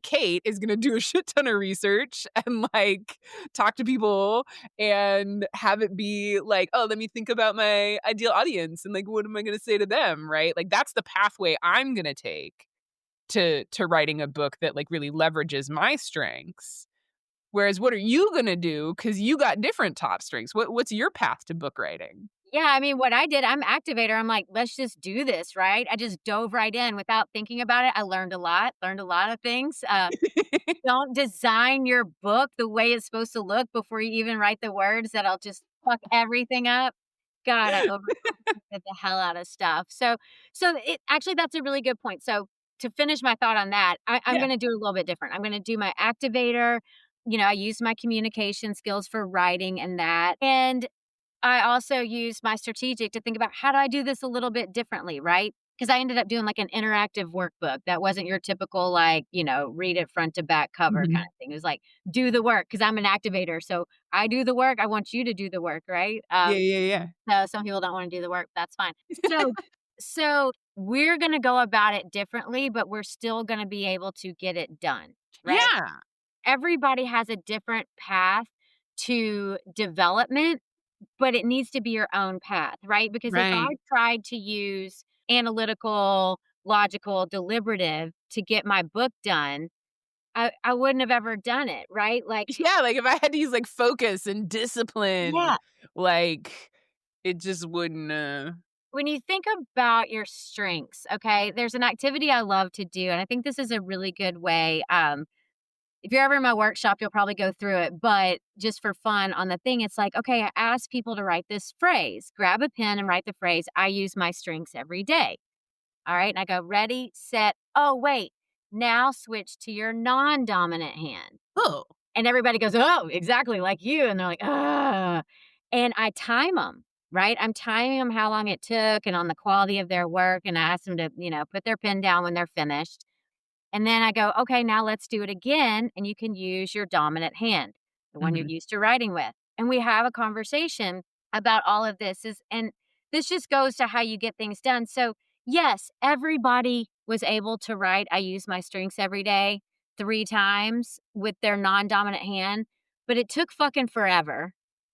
Kate, is gonna do a shit ton of research and, like, talk to people and have it be like, "Oh, let me think about my ideal audience, and, like, what am I gonna say to them," right? Like, that's the pathway I'm gonna take. to writing a book that, like, really leverages my strengths. Whereas what are you gonna do? Because you got different top strengths. What's your path to book writing? Yeah, I mean, what I did, I'm activator. I'm like, let's just do this, right? I just dove right in without thinking about it. I learned a lot of things. Don't design your book the way it's supposed to look before you even write the words that'll just fuck everything up. God, I overcomplicated the hell out of stuff. So it actually that's a really good point. So to finish my thought on that, I'm Yeah. gonna do it a little bit different. I'm gonna do my activator. I use my communication skills for writing and that. And I also use my strategic to think about how do I do this a little bit differently, right? Because I ended up doing like an interactive workbook that wasn't your typical, like, read it front to back cover kind Mhm. of thing. It was like, do the work because I'm an activator. So I do the work. I want you to do the work, right? Yeah, yeah, So some people don't want to do the work. That's fine. So we're going to go about it differently, but we're still going to be able to get it done, right? yeah. Everybody has a different path to development, but it needs to be your own path, right? Because if I Right. tried to use analytical, logical, deliberative to get my book done, I wouldn't have ever done it, right? Like, Yeah, like, if I had to use, like, focus and discipline, yeah, like, it just wouldn't, when you think about your strengths, okay, there's an activity I love to do, and I think this is a really good way. If you're ever in my workshop, you'll probably go through it, but just for fun on the thing, it's like, okay, I ask people to write this phrase. Grab a pen and write the phrase, I use my strengths every day. All right. And I go, ready, set, oh, wait. Now switch to your non dominant hand. oh. And everybody goes, oh, exactly like you. And they're like, ah. And I time them, right? I'm timing them how long it took and on the quality of their work. And I ask them to, put their pen down when they're finished. And then I go, okay, now let's do it again. And you can use your dominant hand, the one you're Mhm. used to writing with. And we have a conversation about all of this and this just goes to how you get things done. So yes, everybody was able to write, I use my strengths every day 3 times with their non-dominant hand, but it took fucking forever.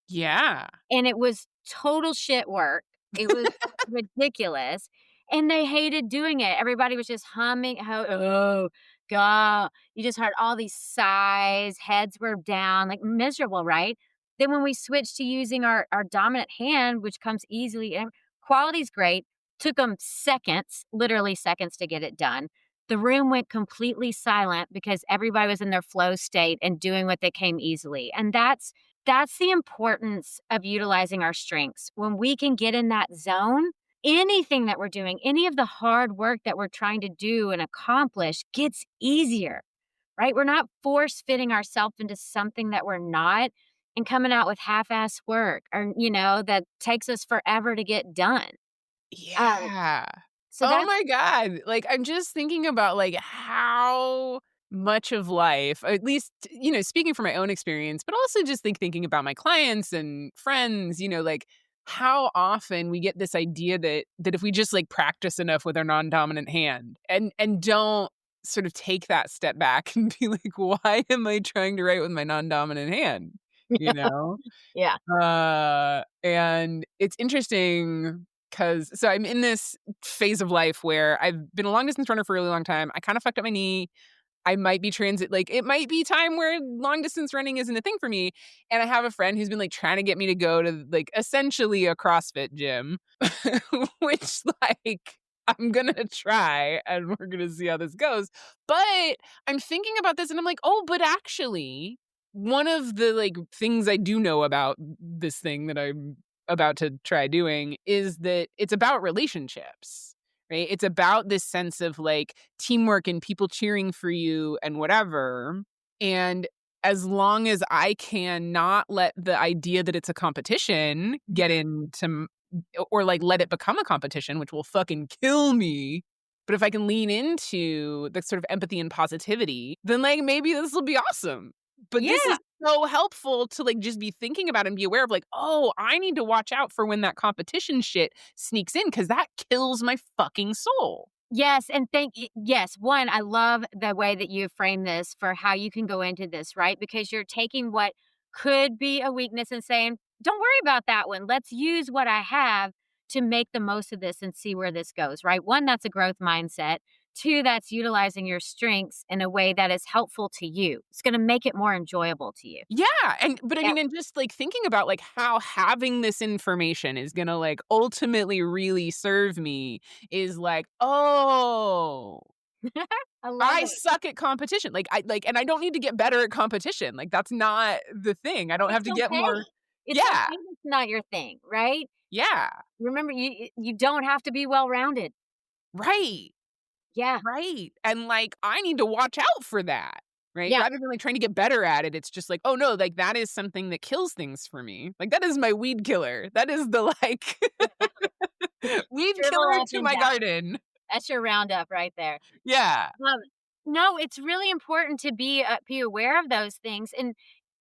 Yeah. And it was total shit work. It was ridiculous, and they hated doing it. Everybody was just humming, "Oh, god." You just heard all these sighs, heads were down, like, miserable, right? Then when we switched to using our dominant hand, which comes easily and quality's great, took them seconds, literally seconds to get it done. The room went completely silent because everybody was in their flow state and doing what they came easily, and that's the importance of utilizing our strengths. When we can get in that zone, anything that we're doing, any of the hard work that we're trying to do and accomplish gets easier, right? We're not force fitting ourselves into something that we're not and coming out with half ass work or, that takes us forever to get done. Um, Yeah. so Oh that's, my god. Like, I'm just thinking about, like, how much of life, at least, speaking from my own experience, but also just thinking about my clients and friends, like, how often we get this idea that if we just, like, practice enough with our non-dominant hand and don't sort of take that step back and be like, "Why am I trying to write with my non-dominant hand?" You know? yeah. And it's interesting because so I'm in this phase of life where I've been a long distance runner for a really long time. I kind of fucked up my knee. I might be transit like it might be time where long distance running isn't a thing for me. And I have a friend who's been like trying to get me to go to like essentially a CrossFit gym, which like I'm gonna try and we're gonna see how this goes. But I'm thinking about this and I'm like, oh, but actually, one of the like things I do know about this thing that I'm about to try doing is that it's about relationships, right? It's about this sense of like teamwork and people cheering for you and whatever. And as long as I can not let the idea that it's a competition get into or like let it become a competition, which will fucking kill me. But if I can lean into the sort of empathy and positivity, then like maybe this will be awesome. But this Yeah. is so helpful to like just be thinking about and be aware of like, oh, I need to watch out for when that competition shit sneaks in because that kills my fucking soul. Yes, and yes, one, I love the way that you frame this for how you can go into this, right? Because you're taking what could be a weakness and saying, "Don't worry about that one. Let's use what I have to make the most of this and see where this goes," right? One, that's a growth mindset. two, that's utilizing your strengths in a way that is helpful to you. It's gonna make it more enjoyable to you. Yeah, and but I Yeah. mean, and just, like, thinking about, like, how having this information is gonna, like, ultimately really serve me is like, "Oh, I love I it. suck at competition." And I don't need to get better at competition, like, that's not the thing. I don't have It's to get okay. more. It's okay Yeah, if it's not your thing, right? yeah, Remember, you don't have to be well-rounded. right. Yeah, Right, and, like, I need to watch out for that, right? yeah. Rather than, like, trying to get better at it, it's just like, "Oh, no, like, that is something that kills things for me." Like, that is my weed killer. That is the, like, weed Dribble killer up to and my down. garden. That's your roundup right there. Yeah. Um, no, it's really important to be aware of those things, and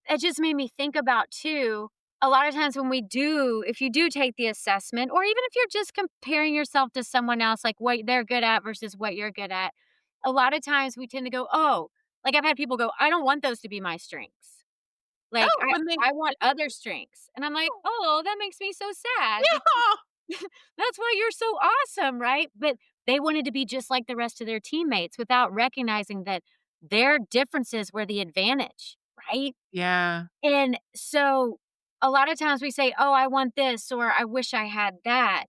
it just made me think about too, a lot of times when we do if you do take the assessment, or even if you're just comparing yourself to someone else, like what they're good at versus what you're good at, a lot of times we tend to go, "Oh," like I've had people go, "I don't want those to be my strengths. Like, Oh, when they I want other strengths." And I'm like, "Oh, that makes me so sad because yeah. that's why you're so awesome, right?" But they wanted to be just like the rest of their teammates without recognizing that their differences were the advantage, right? Yeah. And so a lot of times we say, "Oh, I want this," or "I wish I had that."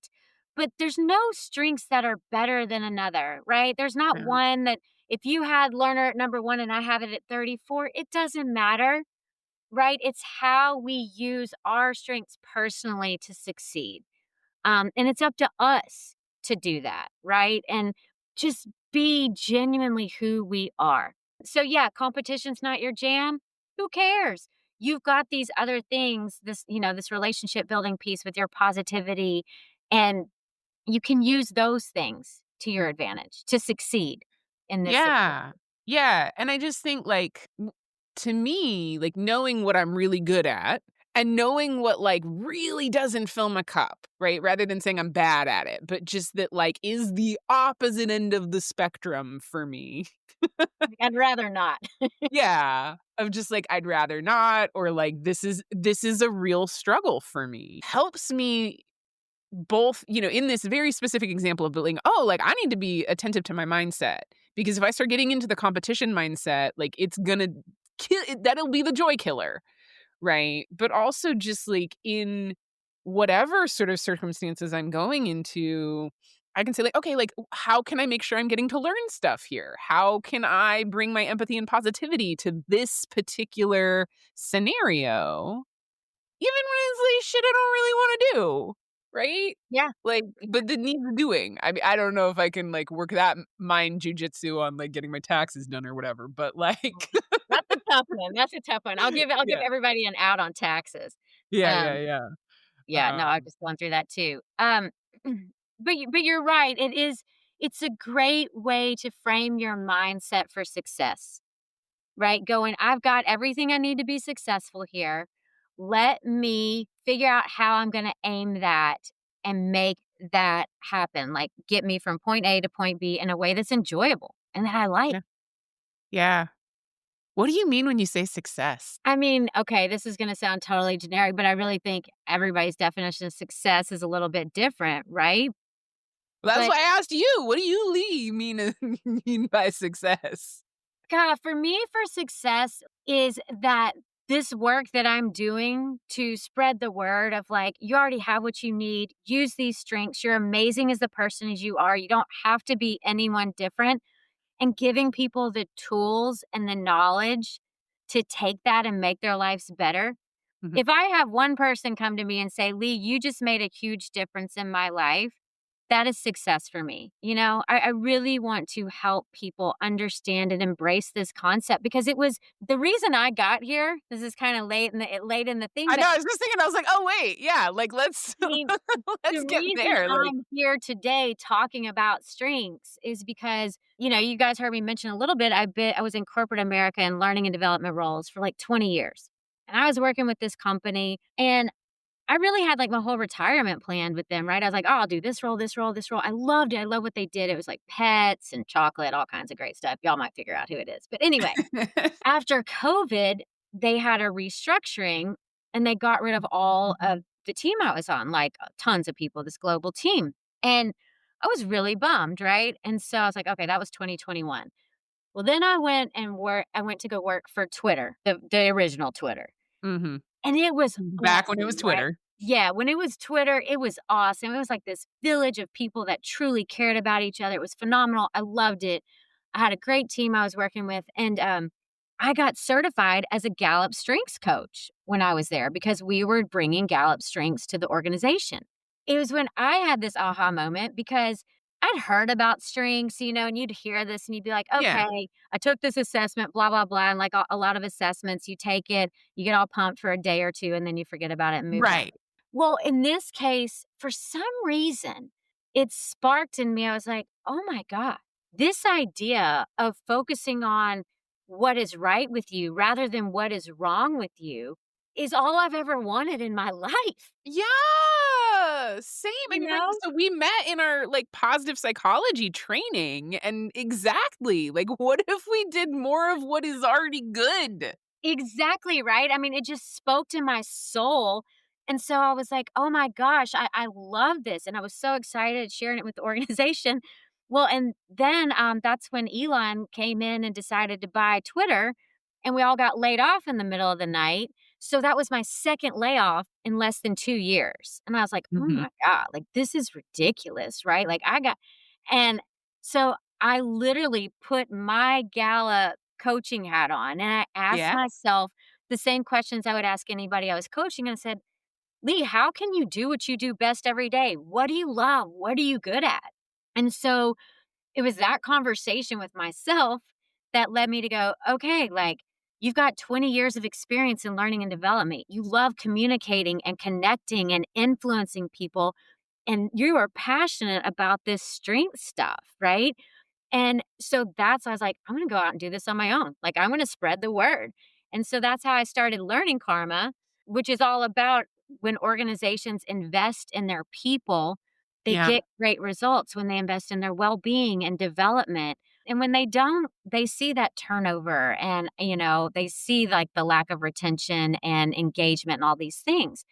But there's no strengths that are better than another, right? There's not Yeah. one that if you had learner at number 1 and I have it at 34, it doesn't matter, right? It's how we use our strengths personally to succeed. And it's up to us to do that, right? And just be genuinely who we are. So, yeah, competition's not your jam. Who cares? You've got these other things, this relationship building piece with your positivity, and you can use those things to your advantage to succeed in this Yeah. situation. Yeah, and I just think, like, to me, like, knowing what I'm really good at and knowing what, like, really doesn't fill my cup, right? Rather than saying I'm bad at it, but just that, like, is the opposite end of the spectrum for me. I'd rather not. Yeah, of just, like, I'd rather not, or, like, this is a real struggle for me. Helps me both, in this very specific example of building, oh, like, I need to be attentive to my mindset, because if I start getting into the competition mindset, like, it's gonna kill it, that'll be the joy killer, right? But also just, like, in whatever sort of circumstances I'm going into, I can say, like, okay, like, how can I make sure I'm getting to learn stuff here? How can I bring my empathy and positivity to this particular scenario? Even when it's, like, shit I don't really wanna do, right? Yeah. Like, but it needs doing. I mean, I don't know if I can, like, work that mind jujitsu on, like, getting my taxes done or whatever, but, like That's a tough one. That's a tough one. I'll give Yeah. everybody an out on taxes. Yeah, yeah, Um, yeah. yeah, no, I've Um, just gone through that too. But you're right. It's a great way to frame your mindset for success, right? Going, I've got everything I need to be successful here. Let me figure out how I'm going to aim that and make that happen. Like get me from point A to point B in a way that's enjoyable and that I like. yeah. Yeah. What do you mean when you say success? I mean, okay, this is going to sound totally generic, but I really think everybody's definition of success is a little bit different, right? Well, that's But why I asked you. What do you, Lee, mean mean by success? God, for me, for success is that this work that I'm doing to spread the word of like, you already have what you need, use these strengths. You're amazing as the person as you are. You don't have to be anyone different. And giving people the tools and the knowledge to take that and make their lives better. Mhm. If I have one person come to me and say, "Lee, you just made a huge difference in my life," that is success for me. I really want to help people understand and embrace this concept because it was the reason I got here. This is kind of late in the thing, I but know, I was just thinking, I was like, "Oh, wait, yeah, like, let's I mean, the let's get reason there." Like, I'm here today talking about strengths is because, you guys heard me mention a little bit. I was in corporate America and learning and development roles for like 20 years. And I was working with this company and I really had like my whole retirement planned with them, right? I was like, oh, I'll do this role, this role, this role. I loved it. I love what they did. It was like pets and chocolate, all kinds of great stuff. Y'all might figure out who it is. But anyway, after COVID, they had a restructuring and they got rid of all of the team I was on, like tons of people, this global team. And I was really bummed, right? And so I was like, "Okay, that was 2021." Well, then I went to go work for Twitter, the original Twitter, Mhm. and it was Back when it was awesome, right? Twitter. Yeah, when it was Twitter, it was awesome. It was like this village of people that truly cared about each other. It was phenomenal. I loved it. I had a great team I was working with, and, I got certified as a Gallup strengths coach when I was there because we were bringing Gallup strengths to the organization. It was when I had this aha moment because I'd heard about strengths, and you'd hear this and you'd be like, Yeah. "Okay, I took this assessment, blah, blah, blah," and like a lot of assessments, you take it, you get all pumped for a day or 2, and then you forget about it and move on. Right. Well, in this case, for some reason, it sparked in me. I was like, "Oh my god, this idea of focusing on what is right with you rather than what is wrong with you is all I've ever wanted in my life." Yeah, same, You and know? so we met in our, like, positive psychology training, and exactly, like, what if we did more of what is already good? Exactly, right? I mean, it just spoke to my soul, and so I was like, "Oh my gosh, I love this," and I was so excited sharing it with the organization. Well, and then, that's when Elon came in and decided to buy Twitter, and we all got laid off in the middle of the night, so that was my 2nd layoff in less than 2 years, and I was like, "Oh Mhm. my god, like, this is ridiculous," right? Like, and so I literally put my Gallup coaching hat on, and I asked Yeah. myself the same questions I would ask anybody I was coaching, and I said, "Lee, how can you do what you do best every day? What do you love? What are you good at?" And so it was that conversation with myself that led me to go, "Okay, like, you've got 20 years of experience in learning and development. You love communicating and connecting and influencing people, and you are passionate about this strength stuff, right?" And so I was like, "I'm gonna go out and do this on my own. Like, I'm gonna spread the word." And so that's how I started learning karma, which is all about when organizations invest in their people, they Yeah. get great results when they invest in their well-being and development. And when they don't, they see that turnover and, they see like the lack of retention and engagement and all these things.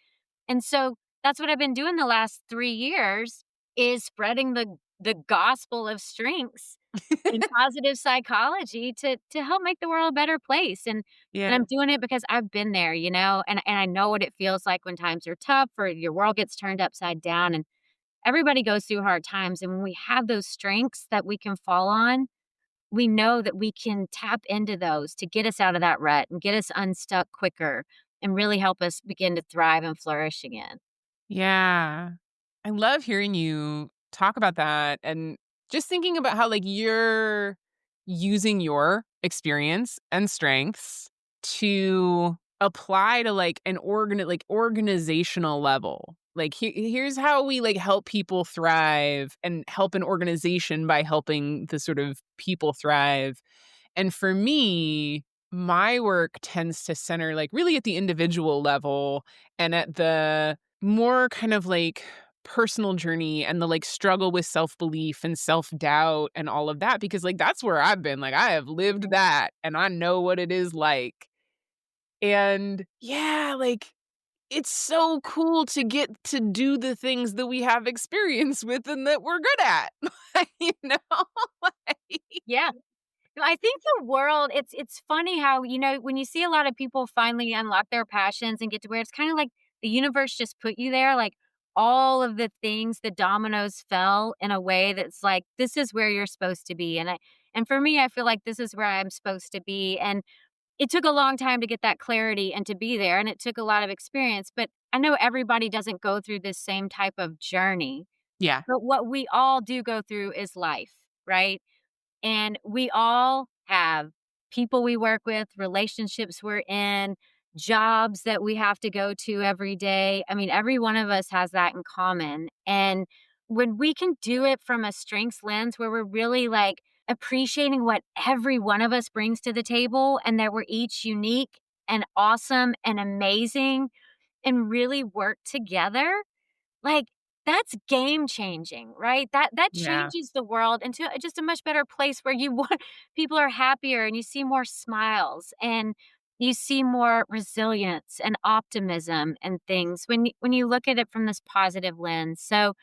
And so that's what I've been doing the last 3 years is spreading the gospel of strengths in positive psychology to help make the world a better place, and Yeah. I'm doing it because I've been there, and I know what it feels like when times are tough or your world gets turned upside down, and everybody goes through hard times, and when we have those strengths that we can fall on, we know that we can tap into those to get us out of that rut and get us unstuck quicker and really help us begin to thrive and flourish again. Yeah. I love hearing you talk about that and just thinking about how, like, you're using your experience and strengths to apply to, like, an organizational level. Like, here's how we, like, help people thrive and help an organization by helping the sort of people thrive. And for me, my work tends to center, like, really at the individual level and at the more kind of, like, personal journey and the, like, struggle with self-belief and self-doubt and all of that because, like, that's where I've been, like, I have lived that, and I know what it is like. And, yeah, like, it's so cool to get to do the things that we have experience with and that we're good at, you know? Like. Yeah. No, I think the world it's funny how, when you see a lot of people finally unlock their passions and get to where it's kinda like the universe just put you there, like, all of the things, the dominoes fell in a way that's like, "This is where you're supposed to be," and for me, I feel like this is where I'm supposed to be, and it took a long time to get that clarity and to be there, and it took a lot of experience, but I know everybody doesn't go through this same type of journey, Yeah, but what we all do go through is life, right? And we all have people we work with, relationships we're in, jobs that we have to go to every day. I mean, every one of us has that in common. And when we can do it from a strengths lens where we're really like appreciating what every one of us brings to the table and that we're each unique and awesome and amazing and really work together, like, that's game changing, right? That yeah. changes the world into just a much better place where you want people are happier and you see more smiles and you see more resilience and optimism and things when you look at it from this positive lens. So,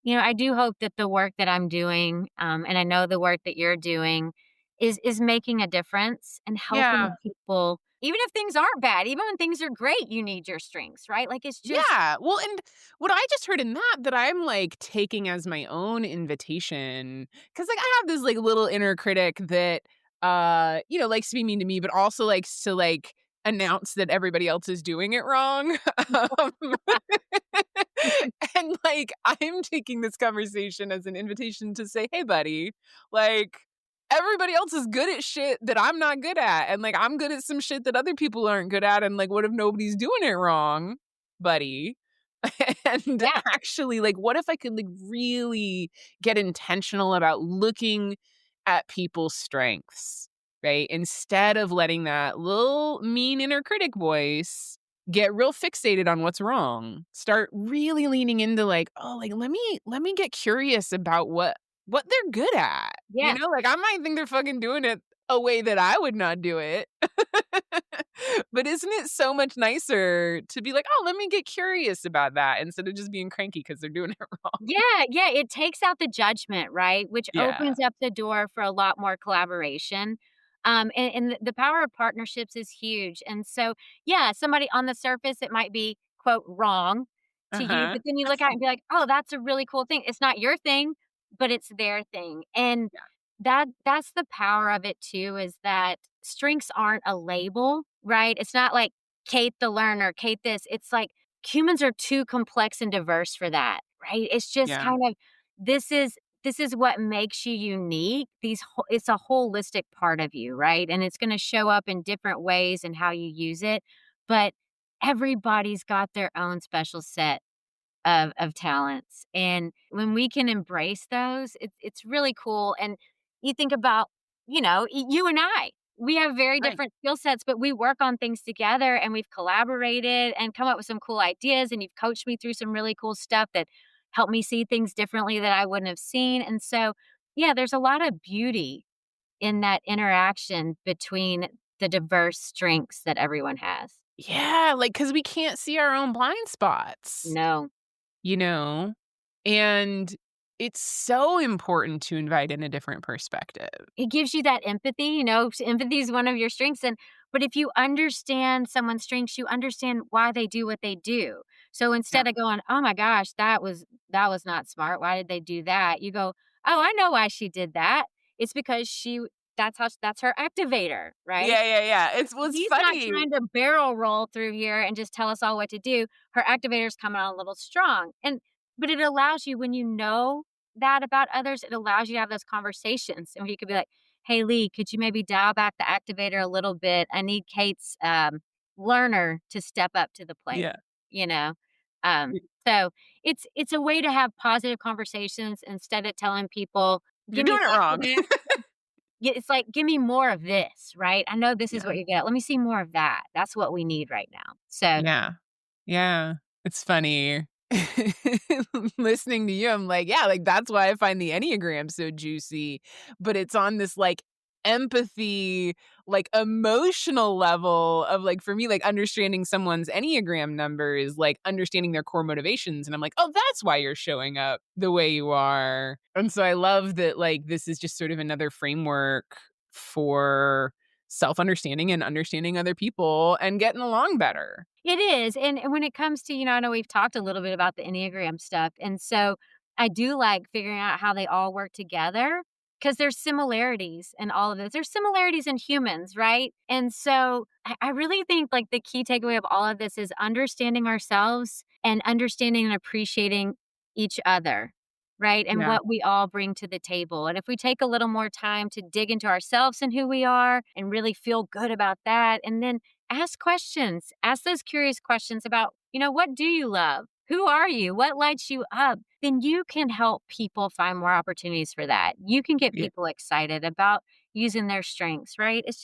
I do hope that the work that I'm doing, and I know the work that you're doing is making a difference and helping Yeah. people, even if things aren't bad, even when things are great, you need your strengths, right? Like it's just Yeah. Well, and what I just heard in that I'm like taking as my own invitation, because like I have this like little inner critic that likes to be mean to me, but also likes to like announce that everybody else is doing it wrong. um, and like I'm taking this conversation as an invitation to say, hey buddy, like everybody else is good at shit that I'm not good at. And like I'm good at some shit that other people aren't good at. And like, what if nobody's doing it wrong, buddy? And yeah, actually, like, what if I could like really get intentional about looking at people's strengths, right? Instead of letting that little mean inner critic voice get real fixated on what's wrong. Start really leaning into like, oh, like let me get curious about what they're good at. yeah. Like I might think they're fucking doing it a way that I would not do it. But isn't it so much nicer to be like, "Oh, let me get curious about that," instead of just being cranky because 'cause they're doing it wrong? Yeah, yeah, it takes out the judgment, right? Which Yeah. opens up the door for a lot more collaboration. And the power of partnerships is huge. And so, yeah, somebody on the surface, it might be, quote, wrong to you, Uh-huh. but then you look at it and be like, oh, that's a really cool thing. It's not your thing, but it's their thing. And Yeah. that's the power of it too, is that strengths aren't a label, right? It's not like Kate the learner, Kate this. It's like humans are too complex and diverse for that, right? It's just Yeah. kind of this is what makes you unique. It's a holistic part of you, right? And it's going to show up in different ways and how you use it, but everybody's got their own special set of talents, and when we can embrace those, it's really cool. And you think about, you and we have very Right. different skill sets, but we work on things together, and we've collaborated and come up with some cool ideas, and you've coached me through some really cool stuff that helped me see things differently that I wouldn't have seen. And so, yeah, there's a lot of beauty in that interaction between the diverse strengths that everyone has. Yeah, like because we can't see our own blind spots, No. you know? And it's so important to invite in a different perspective. It gives you that empathy, empathy is one of your strengths, and but if you understand someone's strengths, you understand why they do what they do. So Yeah. instead of going, "Oh my gosh, that was not smart. Why did they do that?" You go, "Oh, I know why she did that. It's because that's her activator, right? Yeah, yeah, yeah. It's He's not funny. trying to barrel roll through here and just tell us all what to do. Her activator's coming on a little strong." But it allows you, when you know that about others, it allows you to have those conversations, and you could be like, "Hey, Lee, could you maybe dial back the activator a little bit? I need Kate's, learner to step up to the plate," Yeah. you know? Um, so it's a way to have positive conversations instead of telling people, You're "Give me doing it less of wrong. that." Yeah, it's like, "Give me more of this," right? "I know this is Yeah. what you get. Let me see more of that." That's what we need right now. So, Yeah. Yeah. It's funny. Listening to you, I'm like, yeah, like that's why I find the Enneagram so juicy. But it's on this like empathy, like emotional level of like for me, like understanding someone's Enneagram number is like understanding their core motivations. And I'm like, oh, that's why you're showing up the way you are. And so I love that like this is just sort of another framework for self-understanding and understanding other people and getting along better. it is, and when it comes to, I know we've talked a little bit about the Enneagram stuff, and so I do like figuring out how they all work together because there's similarities in all of this. There's similarities in humans, right? And so I really think like the key takeaway of all of this is understanding ourselves and understanding and appreciating each other, right? And Yeah. what we all bring to the table. And if we take a little more time to dig into ourselves and who we are and really feel good about that, and then ask questions. Ask those curious questions about, what do you love? Who are you? What lights you up? Then you can help people find more opportunities for that. You can get Yeah. people excited about using their strengths, right? It's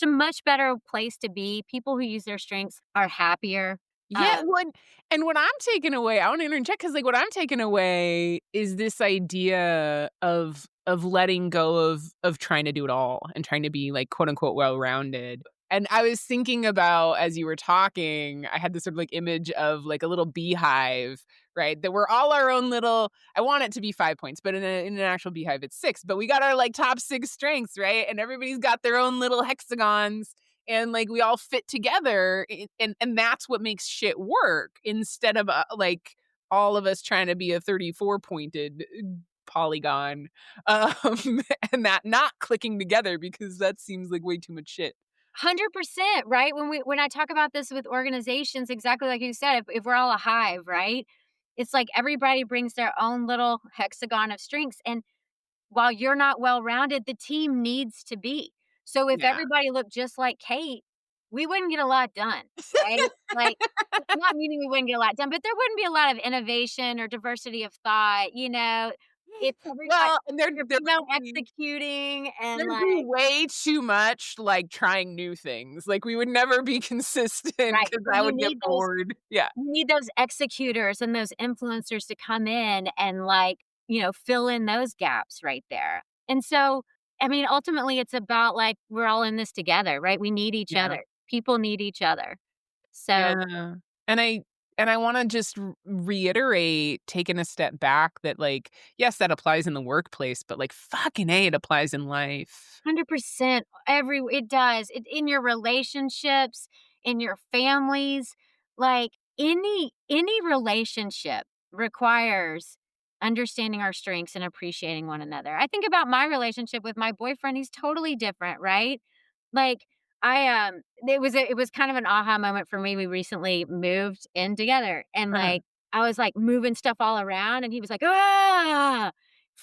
a much better place to be. People who use their strengths are happier. Yeah, well, and what I'm taking away, I wanna interject because, like, what I'm taking away is this idea of letting go of trying to do it all and trying to be, like, quote, unquote, "well-rounded." And I was thinking about, as you were talking, I had this sort of, like, image of, like, a little beehive, right? That we're all our own little, I want it to be 5 points, but in an actual beehive, it's 6. But we got our like top 6 strengths, right? And everybody's got their own little hexagons and like we all fit together. And that's what makes shit work instead of like all of us trying to be a 34 pointed polygon and that not clicking together because that seems like way too much shit. 100%, right? When I talk about this with organizations, exactly like you said, if we're all a hive, right? It's like everybody brings their own little hexagon of strengths. And while you're not well-rounded, the team needs to be. So if Yeah. everybody looked just like Kate, we wouldn't get a lot done, right? Like, it's not meaning we wouldn't get a lot done, but there wouldn't be a lot of innovation or diversity of thought, if everybody Well, and if there's no executing and, there'd like, be way too much, like, trying new things. Like, we would never be consistent right, because so I would get bored. Yeah. you need those executors and those influencers to come in and, like, fill in those gaps right there. And so, I mean, ultimately, it's about, like, we're all in this together, right? We need each Yeah. other. People need each other. So Yeah. And I wanna just reiterate, taking a step back that, like, yes, that applies in the workplace, but, like, fucking A, it applies in life. 100% it does. In your relationships, in your families, like any relationship requires understanding our strengths and appreciating one another. I think about my relationship with my boyfriend, he's totally different, right? Like it was kind of an aha moment for me. We recently moved in together and Uh-huh. like I was like moving stuff all around and he was like, "Ah!"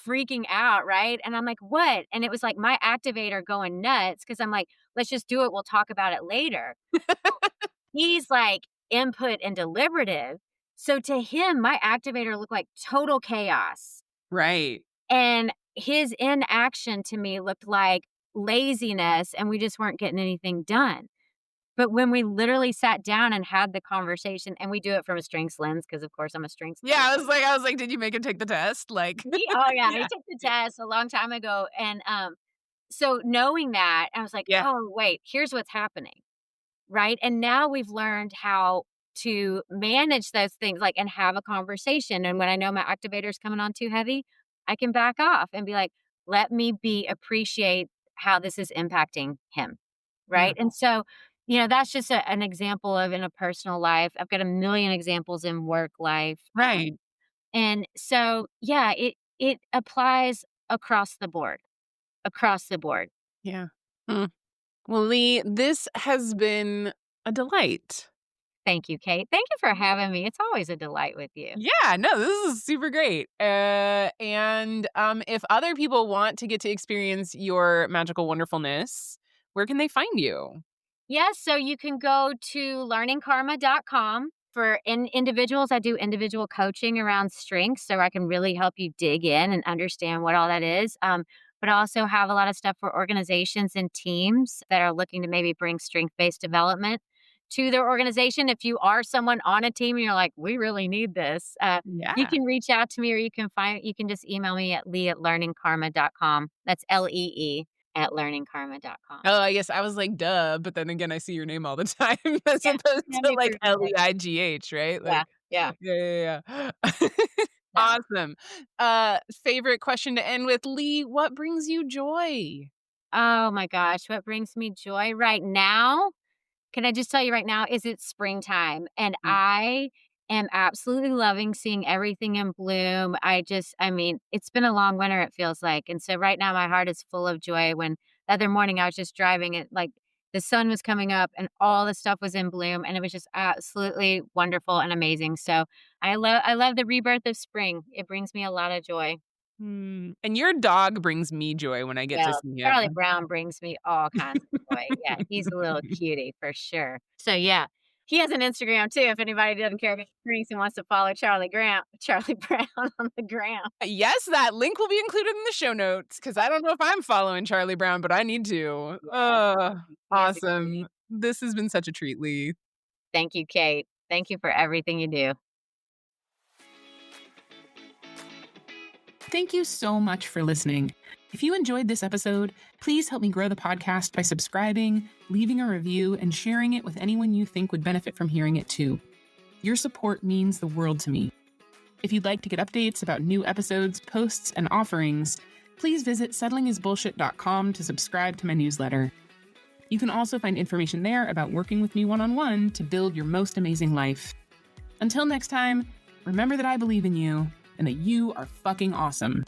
freaking out, right? And I'm like, "What?" And it was like my activator going nuts because I'm like, "Let's just do it. We'll talk about it later." He's like input and deliberative. So to him, my activator looked like total chaos. Right. And his inaction to me looked like laziness and we just weren't getting anything done. But when we literally sat down and had the conversation and we do it from a strengths lens, because of course I'm a strengths Yeah, lens. I was like, "Did you make him take the test?" Like Oh yeah, he Yeah. took the test a long time ago. And so knowing that, I was like, Yeah. oh wait, here's what's happening. Right? And now we've learned how to manage those things, like, and have a conversation, and when I know my activator's coming on too heavy, I can back off and be like, "Let me appreciate how this is impacting him." Yeah. Right? And so, that's just an example of in a personal life. I've got a million examples in work life, Right. and so, yeah, it applies across the board, across the board. Yeah. Mm. Well, Lee, this has been a delight. Thank you, Kate. Thank you for having me. It's always a delight with you. Yeah, no, this is super great. And if other people want to get to experience your magical wonderfulness, where can they find you? Yes, so you can go to learningkarma.com. For individuals, I do individual coaching around strengths so I can really help you dig in and understand what all that is. But I also have a lot of stuff for organizations and teams that are looking to maybe bring strength based development to their organization. If you are someone on a team and you're like, we really need this, you Yeah. can reach out to me or you can just email me at lee@learningkarma.com. That's LEE at learningkarma.com. Oh, I guess I was like, duh, but then again, I see your name all the time as Yeah, opposed yeah, to me like pretty good. Leigh, right? Yeah, Like, yeah, yeah. no. Awesome. Favorite question to end with, Lee, what brings you joy? Oh my gosh, what brings me joy right now? Can I just tell you right now is it's springtime and Mm. I am absolutely loving seeing everything in bloom. I mean, it's been a long winter it feels like. And so right now my heart is full of joy when the other morning I was just driving it like the sun was coming up and all the stuff was in bloom and it was just absolutely wonderful and amazing. So I love the rebirth of spring. It brings me a lot of joy. And your dog brings me joy when I get to Well, see Charlie him. Brown brings me all kinds of joy. Yeah, he's a little cutie for sure. So, yeah, he has an Instagram too if anybody doesn't care about drinks and wants to follow Charlie Brown on the gram. Yes, that link will be included in the show notes because I don't know if I'm following Charlie Brown, but I need to. Yes, he is a cutie. Awesome. This has been such a treat, Lee. Thank you, Kate. Thank you for everything you do. Thank you so much for listening. If you enjoyed this episode, please help me grow the podcast by subscribing, leaving a review, and sharing it with anyone you think would benefit from hearing it too. Your support means the world to me. If you'd like to get updates about new episodes, posts, and offerings, please visit settlingisbullshit.com to subscribe to my newsletter. You can also find information there about working with me one-on-one to build your most amazing life. Until next time, remember that I believe in you and that you are fucking awesome.